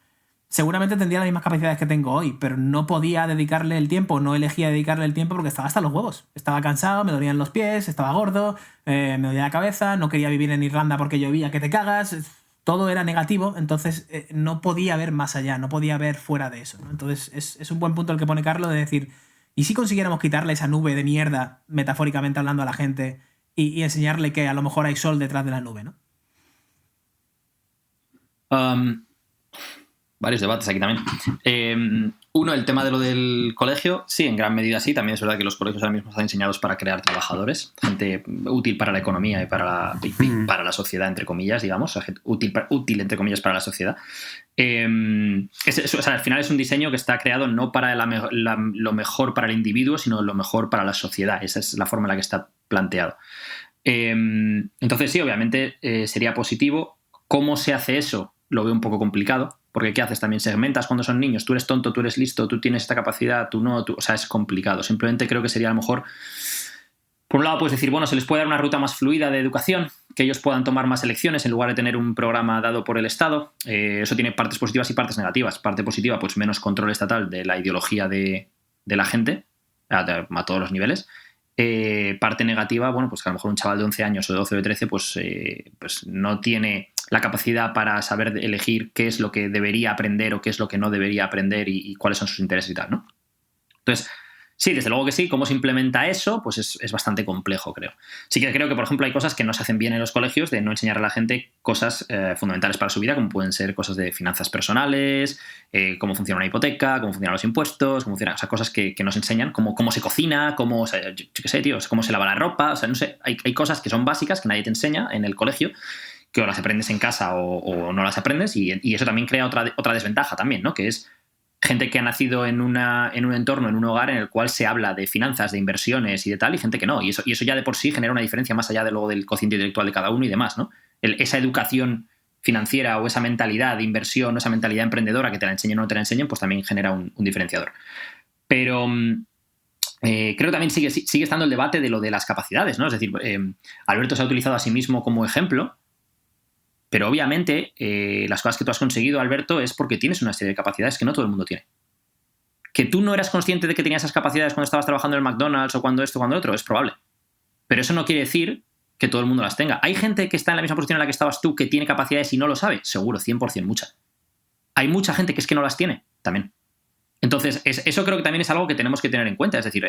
seguramente tendría las mismas capacidades que tengo hoy, pero no podía dedicarle el tiempo, no elegía dedicarle el tiempo porque estaba hasta los huevos. Estaba cansado, me dolían los pies, estaba gordo, me dolía la cabeza, no quería vivir en Irlanda porque llovía que te cagas. Todo era negativo, entonces no podía ver más allá, no podía ver fuera de eso, ¿no? Entonces, es un buen punto el que pone Carlos de decir... ¿Y si consiguiéramos quitarle esa nube de mierda, metafóricamente hablando, a la gente y enseñarle que a lo mejor hay sol detrás de la nube, ¿no? varios debates aquí también. Uno, el tema de lo del colegio. Sí, en gran medida sí. También es verdad que los colegios ahora mismo están diseñados para crear trabajadores, gente útil para la economía y para la sociedad, entre comillas, digamos. Gente útil, entre comillas, para la sociedad. Al final es un diseño que está creado no para lo mejor para el individuo, sino lo mejor para la sociedad. Esa es la forma en la que está planteado. Entonces sí, obviamente sería positivo. ¿Cómo se hace eso? Lo veo un poco complicado, porque ¿qué haces? También segmentas cuando son niños. Tú eres tonto, tú eres listo, tú tienes esta capacidad, tú no. O sea, es complicado. Simplemente creo que sería a lo mejor... Por un lado puedes decir, bueno, se les puede dar una ruta más fluida de educación, que ellos puedan tomar más elecciones en lugar de tener un programa dado por el Estado. Eso tiene partes positivas y partes negativas. Parte positiva, pues menos control estatal de la ideología de la gente a todos los niveles. Parte negativa, bueno, pues que a lo mejor un chaval de 11 años o de 12 o de 13 pues no tiene la capacidad para saber elegir qué es lo que debería aprender o qué es lo que no debería aprender y cuáles son sus intereses y tal, ¿no? Entonces, sí, desde luego que sí. ¿Cómo se implementa eso? Pues es bastante complejo, creo. Sí que creo que, por ejemplo, hay cosas que no se hacen bien en los colegios, de no enseñar a la gente cosas fundamentales para su vida, como pueden ser cosas de finanzas personales, cómo funciona una hipoteca, cómo funcionan los impuestos, cómo funcionan, o sea, cosas que nos enseñan, cómo se cocina, cómo, o sea, yo qué sé, tío, cómo se lava la ropa, o sea, no sé, hay cosas que son básicas que nadie te enseña en el colegio, que o las aprendes en casa o no las aprendes, y eso también crea otra desventaja también, ¿no? Que es gente que ha nacido en un entorno, en un hogar en el cual se habla de finanzas, de inversiones y de tal, y gente que no. Y eso ya de por sí genera una diferencia más allá de luego del cociente intelectual de cada uno y demás, ¿no? Esa educación financiera o esa mentalidad de inversión o esa mentalidad emprendedora que te la enseñen o no te la enseñen, pues también genera un diferenciador. Pero creo que también sigue estando el debate de lo de las capacidades, ¿no? Es decir, Alberto se ha utilizado a sí mismo como ejemplo, pero obviamente las cosas que tú has conseguido, Alberto, es porque tienes una serie de capacidades que no todo el mundo tiene. Que tú no eras consciente de que tenías esas capacidades cuando estabas trabajando en el McDonald's o cuando esto o cuando otro, es probable. Pero eso no quiere decir que todo el mundo las tenga. ¿Hay gente que está en la misma posición en la que estabas tú que tiene capacidades y no lo sabe? Seguro, 100%, mucha. Hay mucha gente que es que no las tiene, también. Entonces, eso creo que también es algo que tenemos que tener en cuenta. Es decir,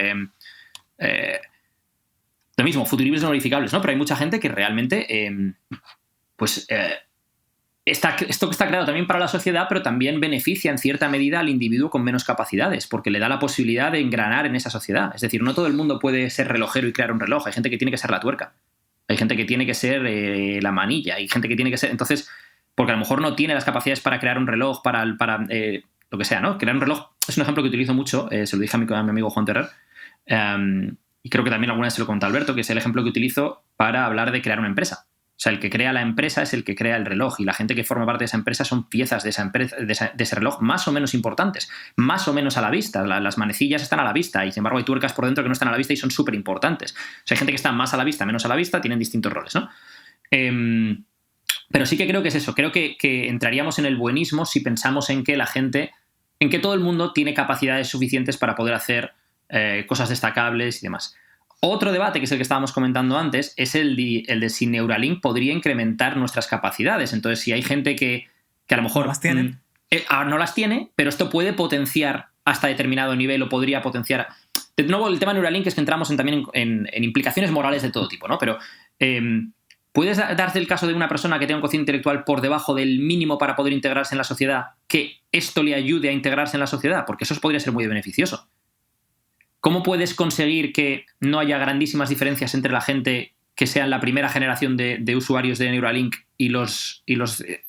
lo mismo, futuribles no verificables, ¿no? Pero hay mucha gente que realmente... esto que está creado también para la sociedad, pero también beneficia en cierta medida al individuo con menos capacidades, porque le da la posibilidad de engranar en esa sociedad. Es decir, no todo el mundo puede ser relojero y crear un reloj. Hay gente que tiene que ser la tuerca. Hay gente que tiene que ser la manilla. Hay gente que tiene que ser... Entonces, porque a lo mejor no tiene las capacidades para crear un reloj, para lo que sea, ¿no? Crear un reloj es un ejemplo que utilizo mucho. Se lo dije a mi amigo Juan Terrer. Y creo que también alguna vez se lo conté a Alberto, que es el ejemplo que utilizo para hablar de crear una empresa. O sea, el que crea la empresa es el que crea el reloj, y la gente que forma parte de esa empresa son piezas de esa empresa, de ese reloj más o menos importantes, más o menos a la vista. Las manecillas están a la vista y, sin embargo, hay tuercas por dentro que no están a la vista y son súper importantes. O sea, hay gente que está más a la vista, menos a la vista, tienen distintos roles, ¿no? Pero sí que creo que es eso. Creo que entraríamos en el buenismo si pensamos en que la gente, en que todo el mundo tiene capacidades suficientes para poder hacer cosas destacables y demás. Otro debate, que es el que estábamos comentando antes, es el de si Neuralink podría incrementar nuestras capacidades. Entonces, si hay gente que a lo mejor no las tiene. No las tiene, pero esto puede potenciar hasta determinado nivel o podría potenciar... De nuevo, el tema de Neuralink es que entramos también en implicaciones morales de todo tipo, ¿no? Pero ¿puedes darte el caso de una persona que tenga un cociente intelectual por debajo del mínimo para poder integrarse en la sociedad, que esto le ayude a integrarse en la sociedad? Porque eso podría ser muy beneficioso. ¿Cómo puedes conseguir que no haya grandísimas diferencias entre la gente que sean la primera generación de usuarios de Neuralink y los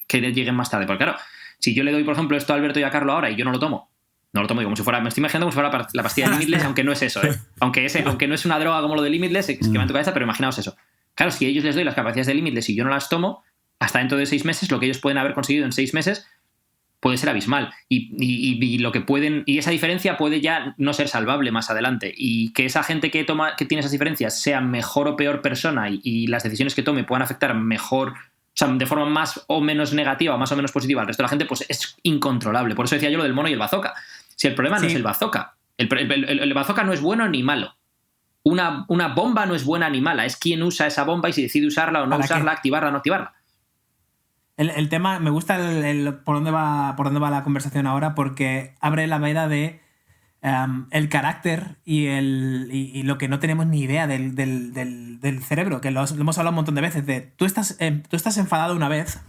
que lleguen más tarde? Porque claro, si yo le doy, por ejemplo, esto a Alberto y a Carlos ahora y yo no lo tomo como si fuera, me estoy imaginando como si fuera la pastilla de Limitless, aunque no es eso, ¿eh? Aunque no es una droga como lo de Limitless, es que me ha tocado esa, pero imaginaos eso. Claro, si a ellos les doy las capacidades de Limitless y yo no las tomo, hasta dentro de 6 meses, lo que ellos pueden haber conseguido en 6 meses puede ser abismal, y lo que pueden, y esa diferencia puede ya no ser salvable más adelante, y que esa gente que tiene esas diferencias sea mejor o peor persona y las decisiones que tome puedan afectar mejor, o sea, de forma más o menos negativa o más o menos positiva al resto de la gente, pues es incontrolable. Por eso decía yo lo del mono y el bazooka. Si el problema no es el bazooka, el bazooka no es bueno ni malo. Una bomba no es buena ni mala, es quién usa esa bomba y si decide usarla o no usarla, activarla o no activarla. El tema, me gusta por dónde va la conversación ahora, porque abre la veda de el carácter y lo que no tenemos ni idea del cerebro, que lo hemos hablado un montón de veces. Tú estás enfadado una vez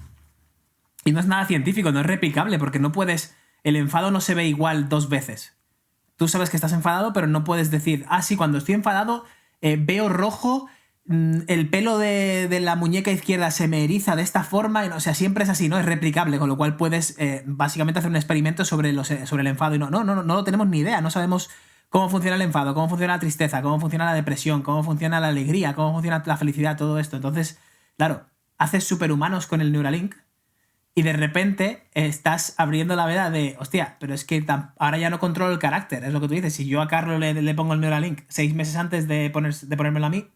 Y no es nada científico, no es replicable, porque no puedes... El enfado no se ve igual 2 veces. Tú sabes que estás enfadado, pero no puedes decir, sí, cuando estoy enfadado veo rojo, el pelo de la muñeca izquierda se me eriza de esta forma, o sea, siempre es así, no es replicable, con lo cual puedes básicamente hacer un experimento sobre el enfado y no lo tenemos ni idea, no sabemos cómo funciona el enfado, cómo funciona la tristeza, cómo funciona la depresión, cómo funciona la alegría, cómo funciona la felicidad, todo esto. Entonces, claro, haces superhumanos con el Neuralink y de repente estás abriendo la veda de, hostia, pero es que ahora ya no controlo el carácter, es lo que tú dices. Si yo a Carlos le pongo el Neuralink 6 meses antes de ponérmelo a mí,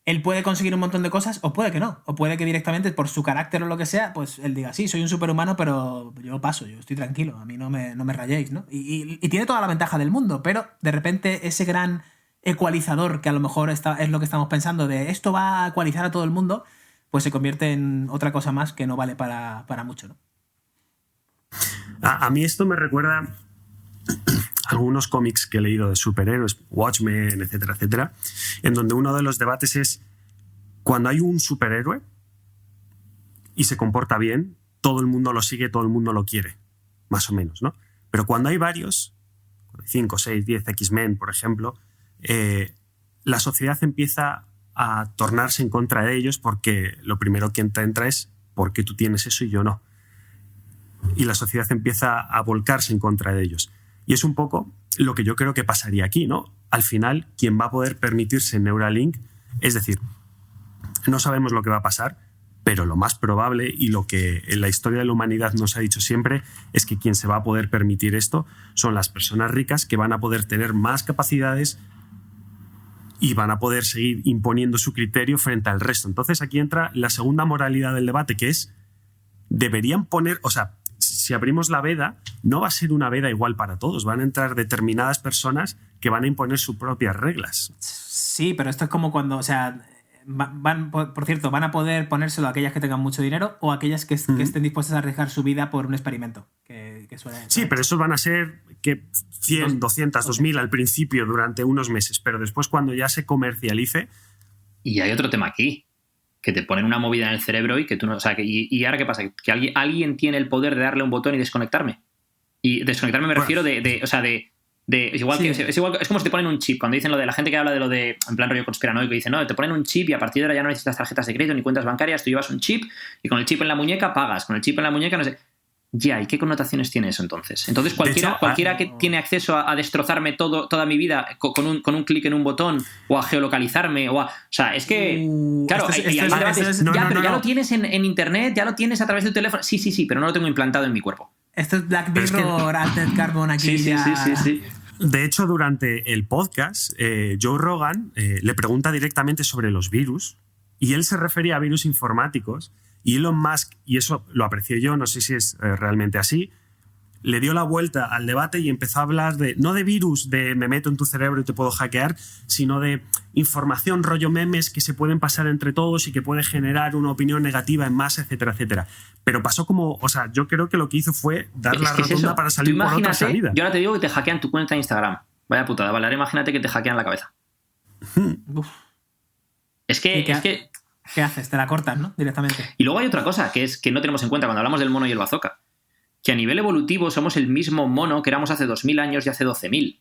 él puede conseguir un montón de cosas o puede que no. O puede que directamente por su carácter o lo que sea, pues él diga, sí, soy un superhumano, pero yo paso, yo estoy tranquilo, a mí no me rayéis, ¿no? Y tiene toda la ventaja del mundo, pero de repente ese gran ecualizador que a lo mejor es lo que estamos pensando de esto va a ecualizar a todo el mundo, pues se convierte en otra cosa más que no vale para mucho, ¿no? A mí esto me recuerda algunos cómics que he leído de superhéroes, Watchmen, etcétera, etcétera, en donde uno de los debates es cuando hay un superhéroe y se comporta bien, todo el mundo lo sigue, todo el mundo lo quiere, más o menos, ¿no? Pero cuando hay varios, 5, 6, 10, X-Men, por ejemplo, la sociedad empieza a tornarse en contra de ellos porque lo primero que entra es ¿por qué tú tienes eso y yo no? Y la sociedad empieza a volcarse en contra de ellos. Y es un poco lo que yo creo que pasaría aquí, ¿no? Al final, quien va a poder permitirse Neuralink, es decir, no sabemos lo que va a pasar, pero lo más probable y lo que en la historia de la humanidad nos ha dicho siempre es que quien se va a poder permitir esto son las personas ricas que van a poder tener más capacidades y van a poder seguir imponiendo su criterio frente al resto. Entonces aquí entra la segunda moralidad del debate, que es, deberían poner, o sea, si abrimos la veda, no va a ser una veda igual para todos. Van a entrar determinadas personas que van a imponer sus propias reglas. Sí, pero esto es como cuando, o sea, por cierto, van a poder ponérselo a aquellas que tengan mucho dinero o a aquellas que estén dispuestas a arriesgar su vida por un experimento. Sí, pero esos van a ser 100, 200, 2000 al principio durante unos meses, pero después cuando ya se comercialice... Y hay otro tema aquí, que te ponen una movida en el cerebro y que tú no... O sea, ¿y ahora qué pasa? ¿Que alguien tiene el poder de darle un botón y desconectarme? Y desconectarme me refiero es como si te ponen un chip. Cuando dicen lo de la gente que habla de lo de, en plan rollo conspiranoico, dice, no, te ponen un chip y a partir de ahora ya no necesitas tarjetas de crédito ni cuentas bancarias, tú llevas un chip y con el chip en la muñeca pagas, con el chip en la muñeca no sé... Ya, ¿y qué connotaciones tiene eso entonces? Entonces cualquiera que tiene acceso a destrozarme toda mi vida con un clic en un botón o a geolocalizarme o sea, es que claro, ya lo tienes en internet, ya lo tienes a través de tu teléfono. Sí, pero no lo tengo implantado en mi cuerpo. Esto es Black Mirror, Altered Carbon aquí. Sí. De hecho, durante el podcast, Joe Rogan le pregunta directamente sobre los virus y él se refería a virus informáticos. Y Elon Musk, y eso lo aprecio yo, no sé si es realmente así, le dio la vuelta al debate y empezó a hablar no de virus, de me meto en tu cerebro y te puedo hackear, sino de información, rollo memes que se pueden pasar entre todos y que puede generar una opinión negativa en masa, etcétera, etcétera. Pero pasó como, o sea, yo creo que lo que hizo fue dar la rotonda para salir por otra salida. Yo ahora te digo que te hackean tu cuenta de Instagram. Vaya putada, vale, ahora imagínate que te hackean la cabeza. Es que... ¿Qué haces? Te la cortas, ¿no? Directamente. Y luego hay otra cosa que es que no tenemos en cuenta cuando hablamos del mono y el bazooka. Que a nivel evolutivo somos el mismo mono que éramos hace 2000 años y hace 12.000.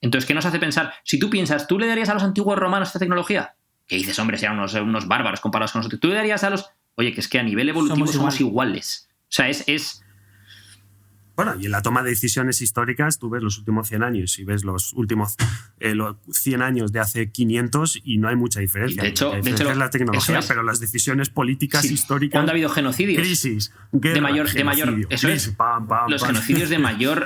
Entonces, ¿qué nos hace pensar? Si tú piensas, ¿tú le darías a los antiguos romanos esta tecnología? ¿Qué dices, hombre? Sean unos bárbaros comparados con nosotros. ¿Tú le darías a los...? Oye, que es que a nivel evolutivo somos iguales. O sea, es... Bueno, y en la toma de decisiones históricas tú ves los últimos 100 años y ves los últimos 100 años de hace 500 y no hay mucha diferencia. De hecho, es la tecnología, pero las decisiones políticas históricas... ¿Cuándo ha habido genocidios? Crisis, guerra, de mayor eso crisis, es. Los genocidios de mayor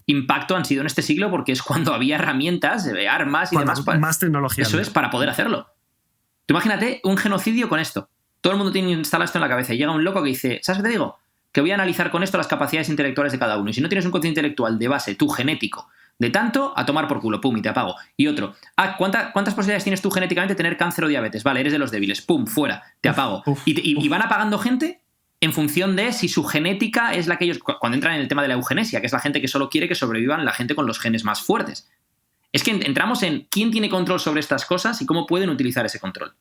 impacto han sido en este siglo porque es cuando había herramientas, armas y demás. Más tecnología. Eso es, para poder hacerlo. Tú imagínate un genocidio con esto. Todo el mundo tiene instalado esto en la cabeza y llega un loco que dice, ¿sabes qué te digo? Que voy a analizar con esto las capacidades intelectuales de cada uno. Y si no tienes un cociente intelectual de base, tú genético, de tanto, a tomar por culo, pum, y te apago. Y otro, ¿cuántas posibilidades tienes tú genéticamente de tener cáncer o diabetes? Vale, eres de los débiles, pum, fuera, te apago. Y van apagando gente en función de si su genética es la que ellos... Cuando entran en el tema de la eugenesia, que es la gente que solo quiere que sobrevivan la gente con los genes más fuertes. Es que entramos en quién tiene control sobre estas cosas y cómo pueden utilizar ese control.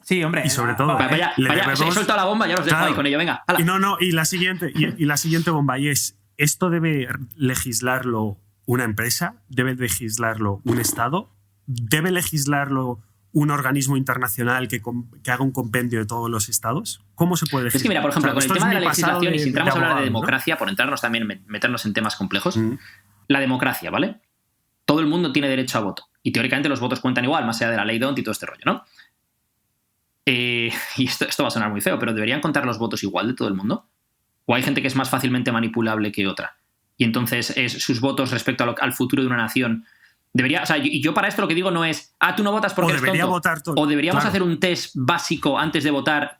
Sí, hombre. Y sobre todo, vaya, he soltado la bomba, ya os dejo ahí con ello, venga. Y la siguiente bomba, y es, ¿esto debe legislarlo una empresa? ¿Debe legislarlo un Estado? ¿Debe legislarlo un organismo internacional que haga un compendio de todos los estados? ¿Cómo se puede legislar? Es que mira, por ejemplo, con el tema de la legislación, y si entramos a hablar de democracia, ¿no? Por entrarnos también, meternos en temas complejos, la democracia, ¿vale? Todo el mundo tiene derecho a voto. Y teóricamente los votos cuentan igual, más allá de la ley D'Hondt y todo este rollo, ¿no? Y esto va a sonar muy feo, pero ¿deberían contar los votos igual de todo el mundo? ¿O hay gente que es más fácilmente manipulable que otra? Y entonces sus votos respecto al futuro de una nación... Debería, o sea, y yo para esto lo que digo no es, tú no votas porque eres tonto. Votar todo. O deberíamos hacer un test básico antes de votar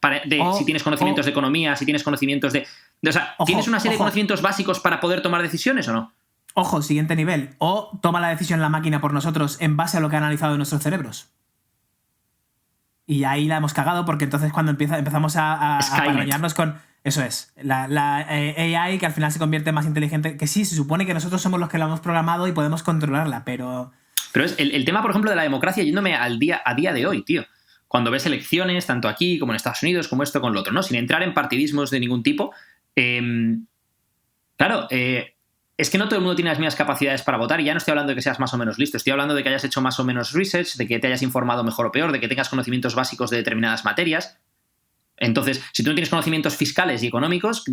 si tienes conocimientos de economía, si tienes conocimientos o sea, ¿tienes una serie de conocimientos básicos para poder tomar decisiones o no? Ojo, siguiente nivel. O toma la decisión la máquina por nosotros en base a lo que ha analizado en nuestros cerebros. Y ahí la hemos cagado porque entonces cuando empezamos a paranoiarnos con... Eso es. La AI que al final se convierte en más inteligente. Que sí, se supone que nosotros somos los que la hemos programado y podemos controlarla, pero... Pero es el tema, por ejemplo, de la democracia, yéndome a día de hoy, tío. Cuando ves elecciones, tanto aquí como en Estados Unidos, como esto con lo otro, ¿no? Sin entrar en partidismos de ningún tipo. Claro, es que no todo el mundo tiene las mismas capacidades para votar, y ya no estoy hablando de que seas más o menos listo, estoy hablando de que hayas hecho más o menos research, de que te hayas informado mejor o peor, de que tengas conocimientos básicos de determinadas materias. Entonces, si tú no tienes conocimientos fiscales y económicos,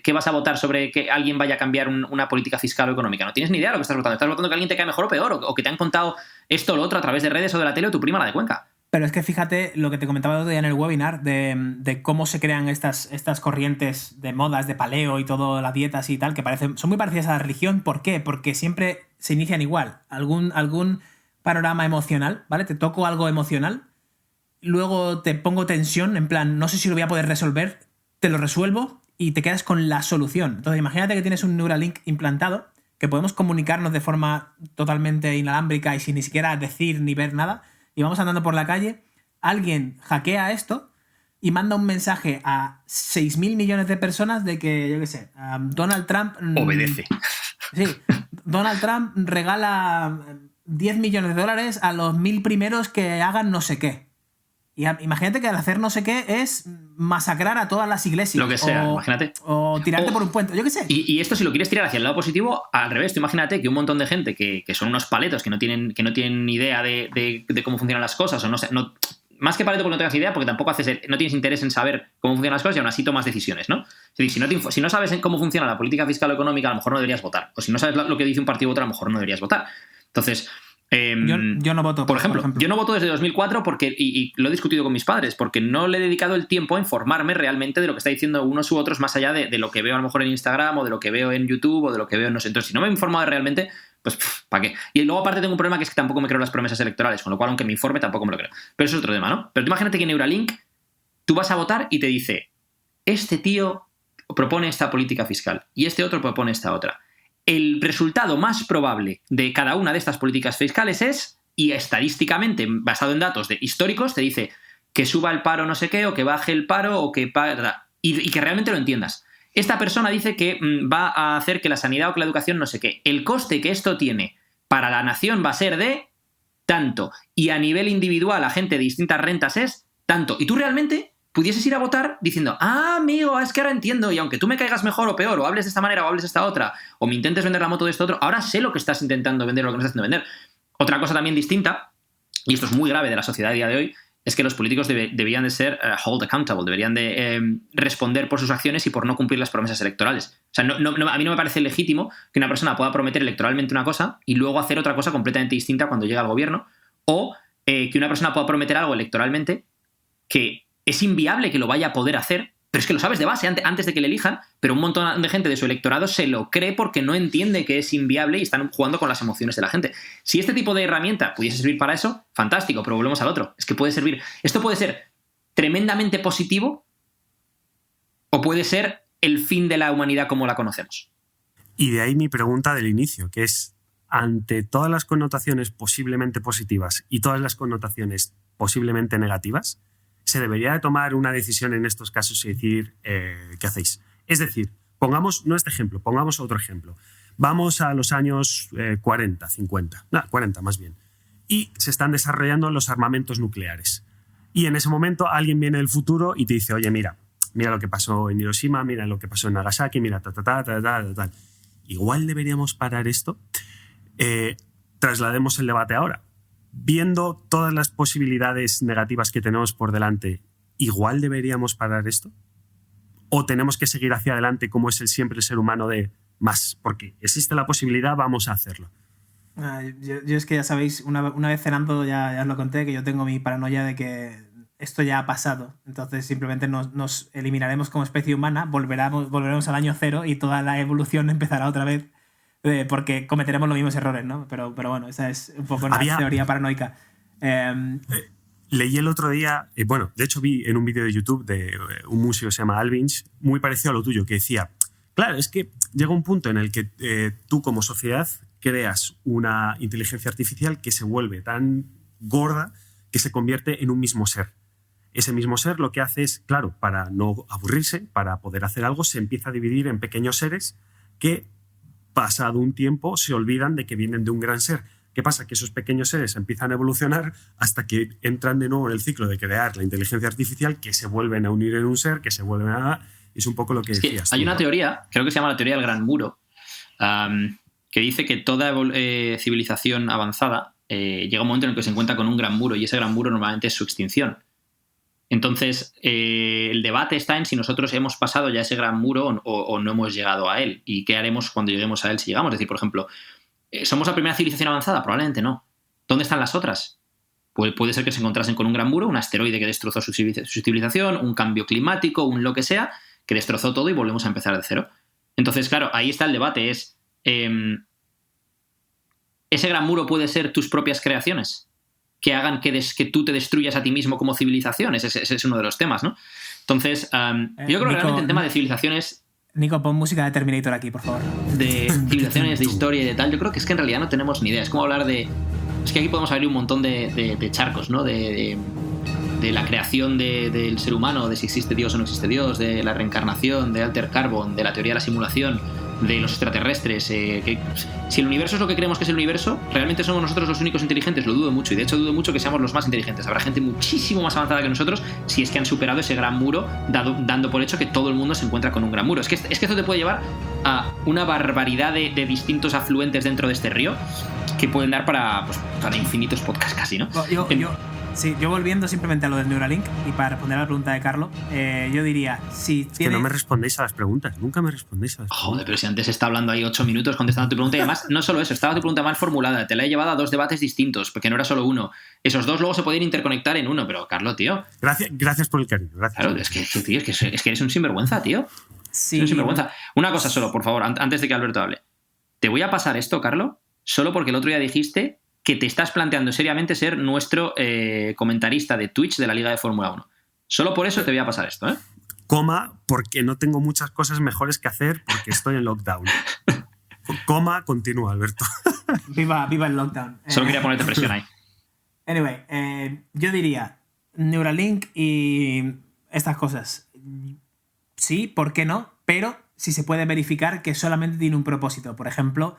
¿qué vas a votar sobre que alguien vaya a cambiar una política fiscal o económica? No tienes ni idea de lo que estás votando. Estás votando que alguien te cae mejor o peor, o que te han contado esto o lo otro a través de redes o de la tele o tu prima la de Cuenca. Pero es que fíjate lo que te comentaba el otro día en el webinar de cómo se crean estas corrientes de modas, de paleo y todo, las dietas y tal, que son muy parecidas a la religión. ¿Por qué? Porque siempre se inician igual. Algún panorama emocional, ¿vale? Te toco algo emocional, luego te pongo tensión, en plan, no sé si lo voy a poder resolver, te lo resuelvo y te quedas con la solución. Entonces imagínate que tienes un Neuralink implantado, que podemos comunicarnos de forma totalmente inalámbrica y sin ni siquiera decir ni ver nada, y vamos andando por la calle, alguien hackea esto y manda un mensaje a 6.000 millones de personas de que, yo qué sé, Donald Trump... obedece. Sí, Donald Trump regala 10 millones de dólares a los 1.000 primeros que hagan no sé qué. Y imagínate que al hacer no sé qué es masacrar a todas las iglesias. Lo que sea, imagínate. O tirarte por un puente, yo qué sé. Y esto, si lo quieres tirar hacia el lado positivo, al revés. Tú imagínate que un montón de gente que son unos paletos, que no tienen ni idea de cómo funcionan las cosas, o no sé, más que paleto porque no tengas idea, porque tampoco no tienes interés en saber cómo funcionan las cosas y aún así tomas decisiones, ¿no? Es decir, si no sabes cómo funciona la política fiscal o económica, a lo mejor no deberías votar. O si no sabes lo que dice un partido u otro, a lo mejor no deberías votar. Entonces... yo no voto. Por ejemplo, yo no voto desde 2004 porque, y lo he discutido con mis padres, porque no le he dedicado el tiempo a informarme realmente de lo que está diciendo unos u otros, más allá de lo que veo a lo mejor en Instagram o de lo que veo en YouTube o de lo que veo en no sé. Entonces, si no me he informado realmente, pues ¿para qué? Y luego aparte tengo un problema, que es que tampoco me creo las promesas electorales, con lo cual aunque me informe tampoco me lo creo. Pero eso es otro tema, ¿no? Pero tú imagínate que Neuralink, tú vas a votar y te dice, este tío propone esta política fiscal y este otro propone esta otra. El resultado más probable de cada una de estas políticas fiscales es, y estadísticamente, basado en datos históricos, te dice que suba el paro no sé qué, o que baje el paro, o que... Y que realmente lo entiendas. Esta persona dice que va a hacer que la sanidad o que la educación no sé qué. El coste que esto tiene para la nación va a ser de tanto. Y a nivel individual, a gente de distintas rentas es tanto. Y tú realmente pudieses ir a votar diciendo, amigo, es que ahora entiendo, y aunque tú me caigas mejor o peor, o hables de esta manera o hables de esta otra, o me intentes vender la moto de esto otro, ahora sé lo que estás intentando vender o lo que no estás intentando vender. Otra cosa también distinta, y esto es muy grave de la sociedad a día de hoy, es que los políticos deberían de ser hold accountable, deberían de responder por sus acciones y por no cumplir las promesas electorales. O sea, a mí no me parece legítimo que una persona pueda prometer electoralmente una cosa y luego hacer otra cosa completamente distinta cuando llega al gobierno, o que una persona pueda prometer algo electoralmente que es inviable que lo vaya a poder hacer, pero es que lo sabes de base antes de que le elijan, pero un montón de gente de su electorado se lo cree porque no entiende que es inviable y están jugando con las emociones de la gente. Si este tipo de herramienta pudiese servir para eso, fantástico, pero volvemos al otro. Es que puede servir... Esto puede ser tremendamente positivo o puede ser el fin de la humanidad como la conocemos. Y de ahí mi pregunta del inicio, que es, ante todas las connotaciones posiblemente positivas y todas las connotaciones posiblemente negativas, se debería de tomar una decisión en estos casos y decir qué hacéis. Es decir, pongamos, no este ejemplo, pongamos otro ejemplo. Vamos a los años 40, 50, 40 más bien, y se están desarrollando los armamentos nucleares. Y en ese momento alguien viene del futuro y te dice, oye, mira lo que pasó en Hiroshima, mira lo que pasó en Nagasaki, mira tal. Igual deberíamos parar esto. Traslademos el debate ahora. Viendo todas las posibilidades negativas que tenemos por delante, ¿igual deberíamos parar esto? ¿O tenemos que seguir hacia adelante como es siempre el ser humano de más? Porque existe la posibilidad, vamos a hacerlo. Yo es que ya sabéis, una vez cenando ya os lo conté, que yo tengo mi paranoia de que esto ya ha pasado. Entonces simplemente nos eliminaremos como especie humana, volveremos al año cero y toda la evolución empezará otra vez. Porque cometeremos los mismos errores, ¿no? Pero bueno, esa es un poco una teoría paranoica. Leí el otro día, de hecho vi en un vídeo de YouTube de un músico que se llama Alvinch, muy parecido a lo tuyo, que decía, claro, es que llega un punto en el que tú como sociedad creas una inteligencia artificial que se vuelve tan gorda que se convierte en un mismo ser. Ese mismo ser lo que hace es, claro, para no aburrirse, para poder hacer algo, se empieza a dividir en pequeños seres que, pasado un tiempo, se olvidan de que vienen de un gran ser. ¿Qué pasa? Que esos pequeños seres empiezan a evolucionar hasta que entran de nuevo en el ciclo de crear la inteligencia artificial, que se vuelven a unir en un ser, que se vuelven a... Es un poco lo que decías. Hay una teoría, creo que se llama la teoría del Gran Muro, que dice que toda civilización avanzada llega un momento en el que se encuentra con un gran muro, y ese gran muro normalmente es su extinción. Entonces, el debate está en si nosotros hemos pasado ya ese gran muro o no hemos llegado a él, y qué haremos cuando lleguemos a él si llegamos. Es decir, por ejemplo, ¿somos la primera civilización avanzada? Probablemente no. ¿Dónde están las otras? Pues puede ser que se encontrasen con un gran muro, un asteroide que destrozó su civilización, un cambio climático, un lo que sea, que destrozó todo y volvemos a empezar de cero. Entonces, claro, ahí está el debate. ¿Ese gran muro puede ser tus propias creaciones? Que hagan que tú te destruyas a ti mismo como civilización. Ese es uno de los temas, ¿no? Entonces, yo creo que realmente en tema de civilizaciones... Nico, pon música de Terminator aquí, por favor. De civilizaciones, de historia y de tal, yo creo que es que en realidad no tenemos ni idea. Es como hablar de... Es que aquí podemos abrir un montón de charcos, ¿no? De la creación del ser humano, de si existe Dios o no existe Dios, de la reencarnación, de Alter Carbon, de la teoría de la simulación, de los extraterrestres. Si el universo es lo que creemos que es el universo, ¿realmente somos nosotros los únicos inteligentes? Lo dudo mucho, y de hecho dudo mucho que seamos los más inteligentes. Habrá gente muchísimo más avanzada que nosotros si es que han superado ese gran muro, dando por hecho que todo el mundo se encuentra con un gran muro. Es que esto te puede llevar a una barbaridad de distintos afluentes dentro de este río que pueden dar para infinitos podcasts casi, ¿no? Yo volviendo simplemente a lo del Neuralink y para responder a la pregunta de Carlos, yo diría, que no me respondéis a las preguntas, nunca me respondéis a las preguntas. Joder, pero si antes está hablando ahí 8 minutos contestando tu pregunta, y además, no solo eso, estaba tu pregunta mal formulada, te la he llevado a 2 debates distintos, porque no era solo uno. Esos 2 luego se podían interconectar en uno, pero Carlos, tío... Gracias por el cariño, gracias. Claro, es que eres un sinvergüenza, tío. Sí. Eres un sinvergüenza. Una cosa solo, por favor, antes de que Alberto hable. Te voy a pasar esto, Carlos, solo porque el otro día dijiste que te estás planteando seriamente ser nuestro comentarista de Twitch de la Liga de Fórmula 1. Solo por eso te voy a pasar esto, ¿eh? Porque no tengo muchas cosas mejores que hacer porque estoy en lockdown. Continúa, Alberto. Viva el lockdown. Solo quería ponerte presión ahí. Anyway, yo diría Neuralink y estas cosas. Sí, ¿por qué no? Pero si se puede verificar que solamente tiene un propósito. Por ejemplo...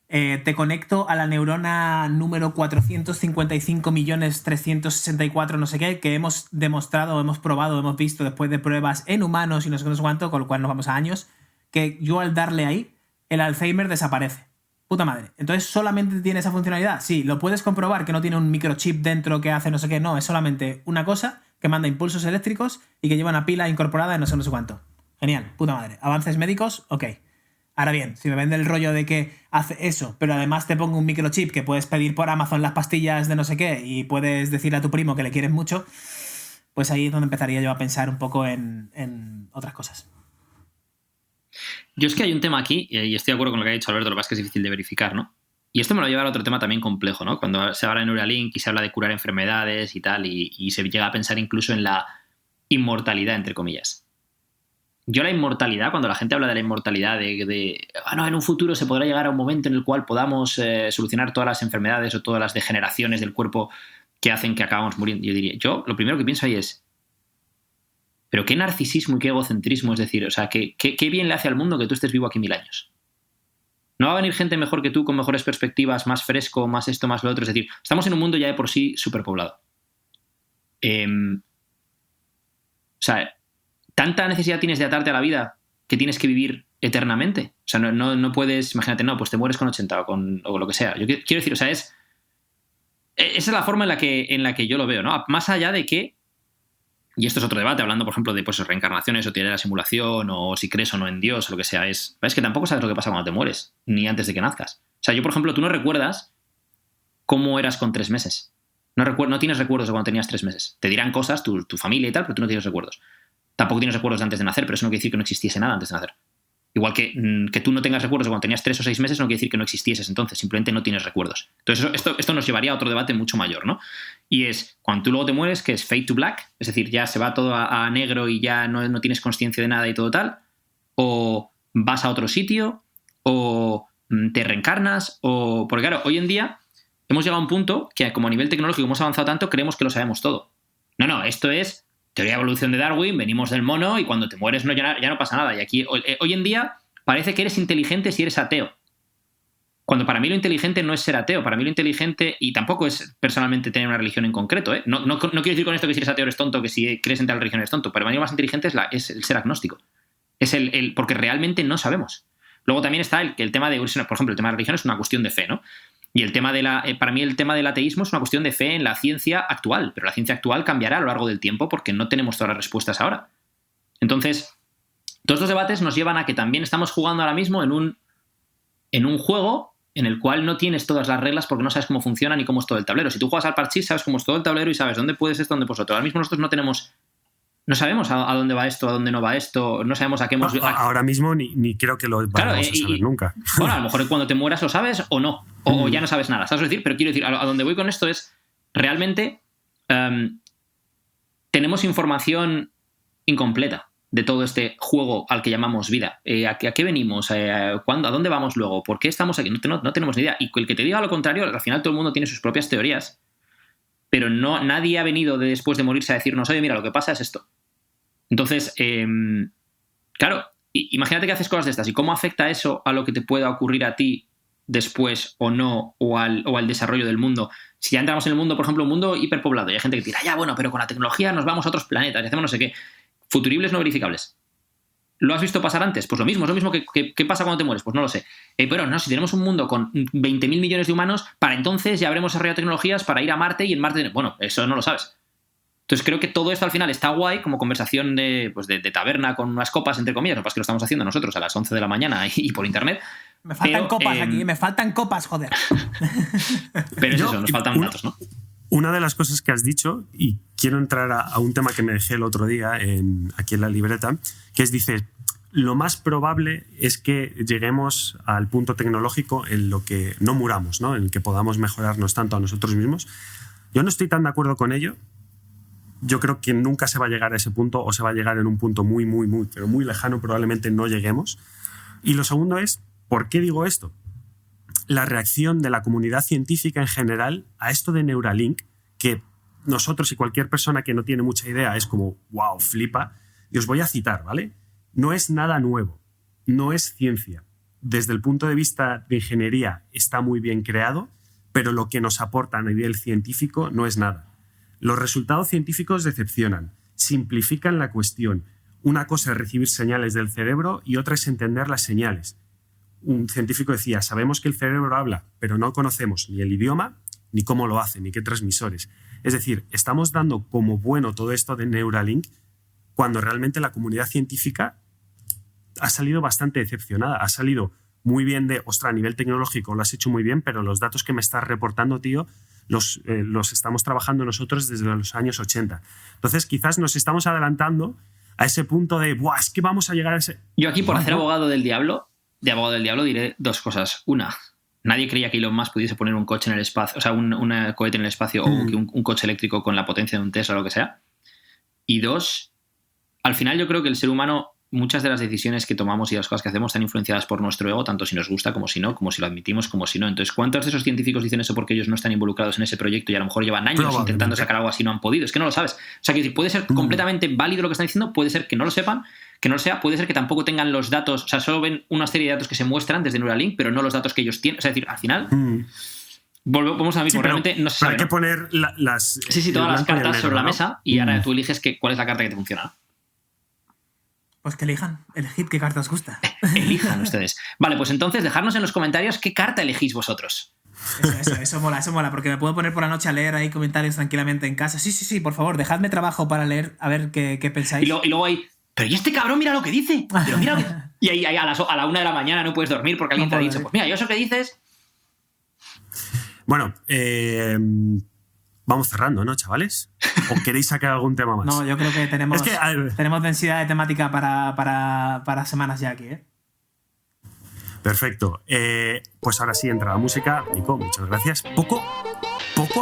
te conecto a la neurona número 455.364 no sé qué, que hemos demostrado, hemos probado, hemos visto después de pruebas en humanos y no sé cuánto, con lo cual nos vamos a años, que yo al darle ahí, el Alzheimer desaparece. Puta madre. Entonces, ¿solamente tiene esa funcionalidad? Sí, lo puedes comprobar que no tiene un microchip dentro que hace no sé qué. No, es solamente una cosa que manda impulsos eléctricos y que lleva una pila incorporada de no sé cuánto. Genial, puta madre. Avances médicos, ok. Ahora bien, si me vende el rollo de que hace eso, pero además te pongo un microchip que puedes pedir por Amazon las pastillas de no sé qué y puedes decirle a tu primo que le quieres mucho, pues ahí es donde empezaría yo a pensar un poco en otras cosas. Yo es que hay un tema aquí, y estoy de acuerdo con lo que ha dicho Alberto, lo que pasa es que es difícil de verificar, ¿no? Y esto me lo lleva a otro tema también complejo, ¿no? Cuando se habla de Neuralink y se habla de curar enfermedades y tal, y se llega a pensar incluso en la inmortalidad, entre comillas. Yo la inmortalidad, cuando la gente habla de la inmortalidad, en un futuro se podrá llegar a un momento en el cual podamos solucionar todas las enfermedades o todas las degeneraciones del cuerpo que hacen que acabamos muriendo. Yo lo primero que pienso ahí es, pero qué narcisismo y qué egocentrismo, es decir, o sea, qué bien le hace al mundo que tú estés vivo aquí 1000 años. No va a venir gente mejor que tú, con mejores perspectivas, más fresco, más esto, más lo otro. Es decir, estamos en un mundo ya de por sí superpoblado. sea, ¿tanta necesidad tienes de atarte a la vida que tienes que vivir eternamente? O sea, no puedes, imagínate, no, pues te mueres con 80 o lo que sea. Yo quiero decir, o sea, esa es la forma en la que yo lo veo, ¿no? Más allá de que, y esto es otro debate, hablando, por ejemplo, de pues, reencarnaciones o teoría de la simulación o si crees o no en Dios o lo que sea, es que tampoco sabes lo que pasa cuando te mueres, ni antes de que nazcas. O sea, yo, por ejemplo, tú no recuerdas cómo eras con 3 meses. No tienes recuerdos de cuando tenías 3 meses. Te dirán cosas, tu familia y tal, pero tú no tienes recuerdos. Tampoco tienes recuerdos de antes de nacer, pero eso no quiere decir que no existiese nada antes de nacer. Igual que tú no tengas recuerdos de cuando tenías 3 o 6 meses, no quiere decir que no existieses entonces, simplemente no tienes recuerdos. Entonces esto nos llevaría a otro debate mucho mayor, ¿no? Y es, cuando tú luego te mueres, que es fade to black, es decir, ya se va todo a negro y ya no tienes consciencia de nada y todo tal, o vas a otro sitio, o te reencarnas, o... Porque claro, hoy en día hemos llegado a un punto que como a nivel tecnológico hemos avanzado tanto, creemos que lo sabemos todo. No, esto es teoría de evolución de Darwin, venimos del mono y cuando te mueres ya no pasa nada. Y aquí, hoy en día, parece que eres inteligente si eres ateo. Cuando para mí lo inteligente no es ser ateo, para mí lo inteligente, y tampoco es personalmente tener una religión en concreto, ¿eh? No quiero decir con esto que si eres ateo eres tonto, que si crees en tal religión eres tonto, pero para mí lo más inteligente es el ser agnóstico. Es porque realmente no sabemos. Luego también está el tema de, por ejemplo, el tema de religión es una cuestión de fe, ¿no? Y el tema para mí el tema del ateísmo es una cuestión de fe en la ciencia actual, pero la ciencia actual cambiará a lo largo del tiempo porque no tenemos todas las respuestas ahora. Entonces, todos estos debates nos llevan a que también estamos jugando ahora mismo en un juego en el cual no tienes todas las reglas porque no sabes cómo funciona ni cómo es todo el tablero. Si tú juegas al parchís, sabes cómo es todo el tablero y sabes dónde puedes esto, dónde puedes otro. Ahora mismo nosotros no sabemos a dónde va esto, a dónde no va esto, no sabemos a qué hemos... Ahora mismo ni creo que lo vayamos a saber nunca. Bueno, a lo mejor cuando te mueras lo sabes o no, o ya no sabes nada, ¿sabes decir? Pero quiero decir, a dónde voy con esto es, realmente tenemos información incompleta de todo este juego al que llamamos vida. ¿A qué venimos? ¿Cuándo? ¿A dónde vamos luego? ¿Por qué estamos aquí? No tenemos ni idea. Y el que te diga lo contrario, al final todo el mundo tiene sus propias teorías, pero nadie ha venido después de morirse a decirnos, oye, mira, lo que pasa es esto. Entonces, claro, imagínate que haces cosas de estas y cómo afecta eso a lo que te pueda ocurrir a ti después o no, o al desarrollo del mundo. Si ya entramos en el mundo, por ejemplo, un mundo hiperpoblado y hay gente que tira, ya bueno, pero con la tecnología nos vamos a otros planetas y hacemos no sé qué. Futuribles no verificables. ¿Lo has visto pasar antes? Pues lo mismo, es lo mismo que pasa cuando te mueres, pues no lo sé. Pero no, si tenemos un mundo con 20.000 millones de humanos, para entonces ya habremos desarrollado tecnologías para ir a Marte y en Marte... Bueno, eso no lo sabes. Entonces creo que todo esto al final está guay como conversación de taberna con unas copas, entre comillas, lo que pasa es que lo estamos haciendo nosotros a las 11 de la mañana y por internet. Me faltan copas aquí, me faltan copas, joder. Pero es eso, nos faltan datos, ¿no? Una de las cosas que has dicho, y quiero entrar a un tema que me dejé el otro día aquí en la libreta, que es, dices, lo más probable es que lleguemos al punto tecnológico en lo que no muramos, ¿no? En el que podamos mejorarnos tanto a nosotros mismos. Yo no estoy tan de acuerdo con ello. Yo creo que nunca se va a llegar a ese punto, o se va a llegar en un punto muy, pero muy lejano, probablemente no lleguemos. Y lo segundo es, ¿por qué digo esto? La reacción de la comunidad científica en general a esto de Neuralink, que nosotros y cualquier persona que no tiene mucha idea es como, wow, flipa. Y os voy a citar, ¿vale? No es nada nuevo, no es ciencia. Desde el punto de vista de ingeniería está muy bien creado, pero lo que nos aporta a nivel científico no es nada. Los resultados científicos decepcionan, simplifican la cuestión. Una cosa es recibir señales del cerebro y otra es entender las señales. Un científico decía, sabemos que el cerebro habla, pero no conocemos ni el idioma, ni cómo lo hace, ni qué transmisores. Es decir, estamos dando como bueno todo esto de Neuralink cuando realmente la comunidad científica ha salido bastante decepcionada. Ha salido muy bien de, ostras, a nivel tecnológico lo has hecho muy bien, pero los datos que me estás reportando, tío, los estamos trabajando nosotros desde los años 80. Entonces, quizás nos estamos adelantando a ese punto de, ¡buah, es que vamos a llegar a ese... Yo aquí, por hacer abogado del diablo, diré dos cosas. Una, nadie creía que Elon Musk pudiese poner un coche en el espacio, o sea, un cohete en el espacio o un coche eléctrico con la potencia de un Tesla o lo que sea. Y dos, al final yo creo que el ser humano, muchas de las decisiones que tomamos y las cosas que hacemos están influenciadas por nuestro ego, tanto si nos gusta como si no, como si lo admitimos como si no. Entonces, ¿cuántos de esos científicos dicen eso porque ellos no están involucrados en ese proyecto y a lo mejor llevan años intentando sacar algo así y no han podido? Es que no lo sabes. O sea, que puede ser completamente válido lo que están diciendo, puede ser que no lo sepan, que no lo sea, puede ser que tampoco tengan los datos, o sea, solo ven una serie de datos que se muestran desde Neuralink, pero no los datos que ellos tienen. O sea, es decir, al final... Volvemos a lo mismo, realmente no se sabe. Hay que poner las... Sí, todas las cartas sobre la mesa y ahora tú eliges cuál es la carta que te funciona. Pues que elijan, elegid qué carta os gusta. Elijan ustedes. Vale, pues entonces dejadnos en los comentarios qué carta elegís vosotros. Eso mola, porque me puedo poner por la noche a leer ahí comentarios tranquilamente en casa. Sí, por favor, dejadme trabajo para leer, a ver qué pensáis. Y luego hay, pero ¿y este cabrón mira lo que dice? Pero mira lo que... Y ahí a la 1 de la mañana no puedes dormir porque alguien te ha dicho, pues mira, yo eso que dices... Bueno, vamos cerrando, ¿no, chavales? ¿O queréis sacar algún tema más? No, yo creo que tenemos densidad de temática para semanas ya aquí, ¿eh? Perfecto. Pues ahora sí entra la música. Nico, muchas gracias. Poco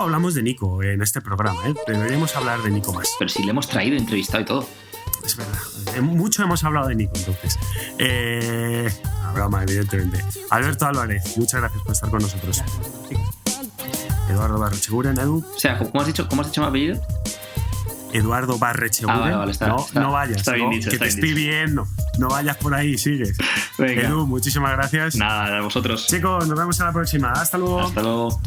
hablamos de Nico en este programa, ¿eh? Deberíamos hablar de Nico más. Pero sí le hemos traído, entrevistado y todo. Es verdad. Mucho hemos hablado de Nico, entonces. Broma, evidentemente. Alberto Álvarez, muchas gracias por estar con nosotros. Eduardo Barrecheguren, Edu. O sea, ¿cómo has dicho mi apellido? Eduardo Barrecheguren. Vale, no vayas, está bien dicho, que te estoy viendo. No vayas por ahí, sigues. Venga. Edu, muchísimas gracias. Nada, a vosotros. Chicos, nos vemos a la próxima. Hasta luego. Hasta luego.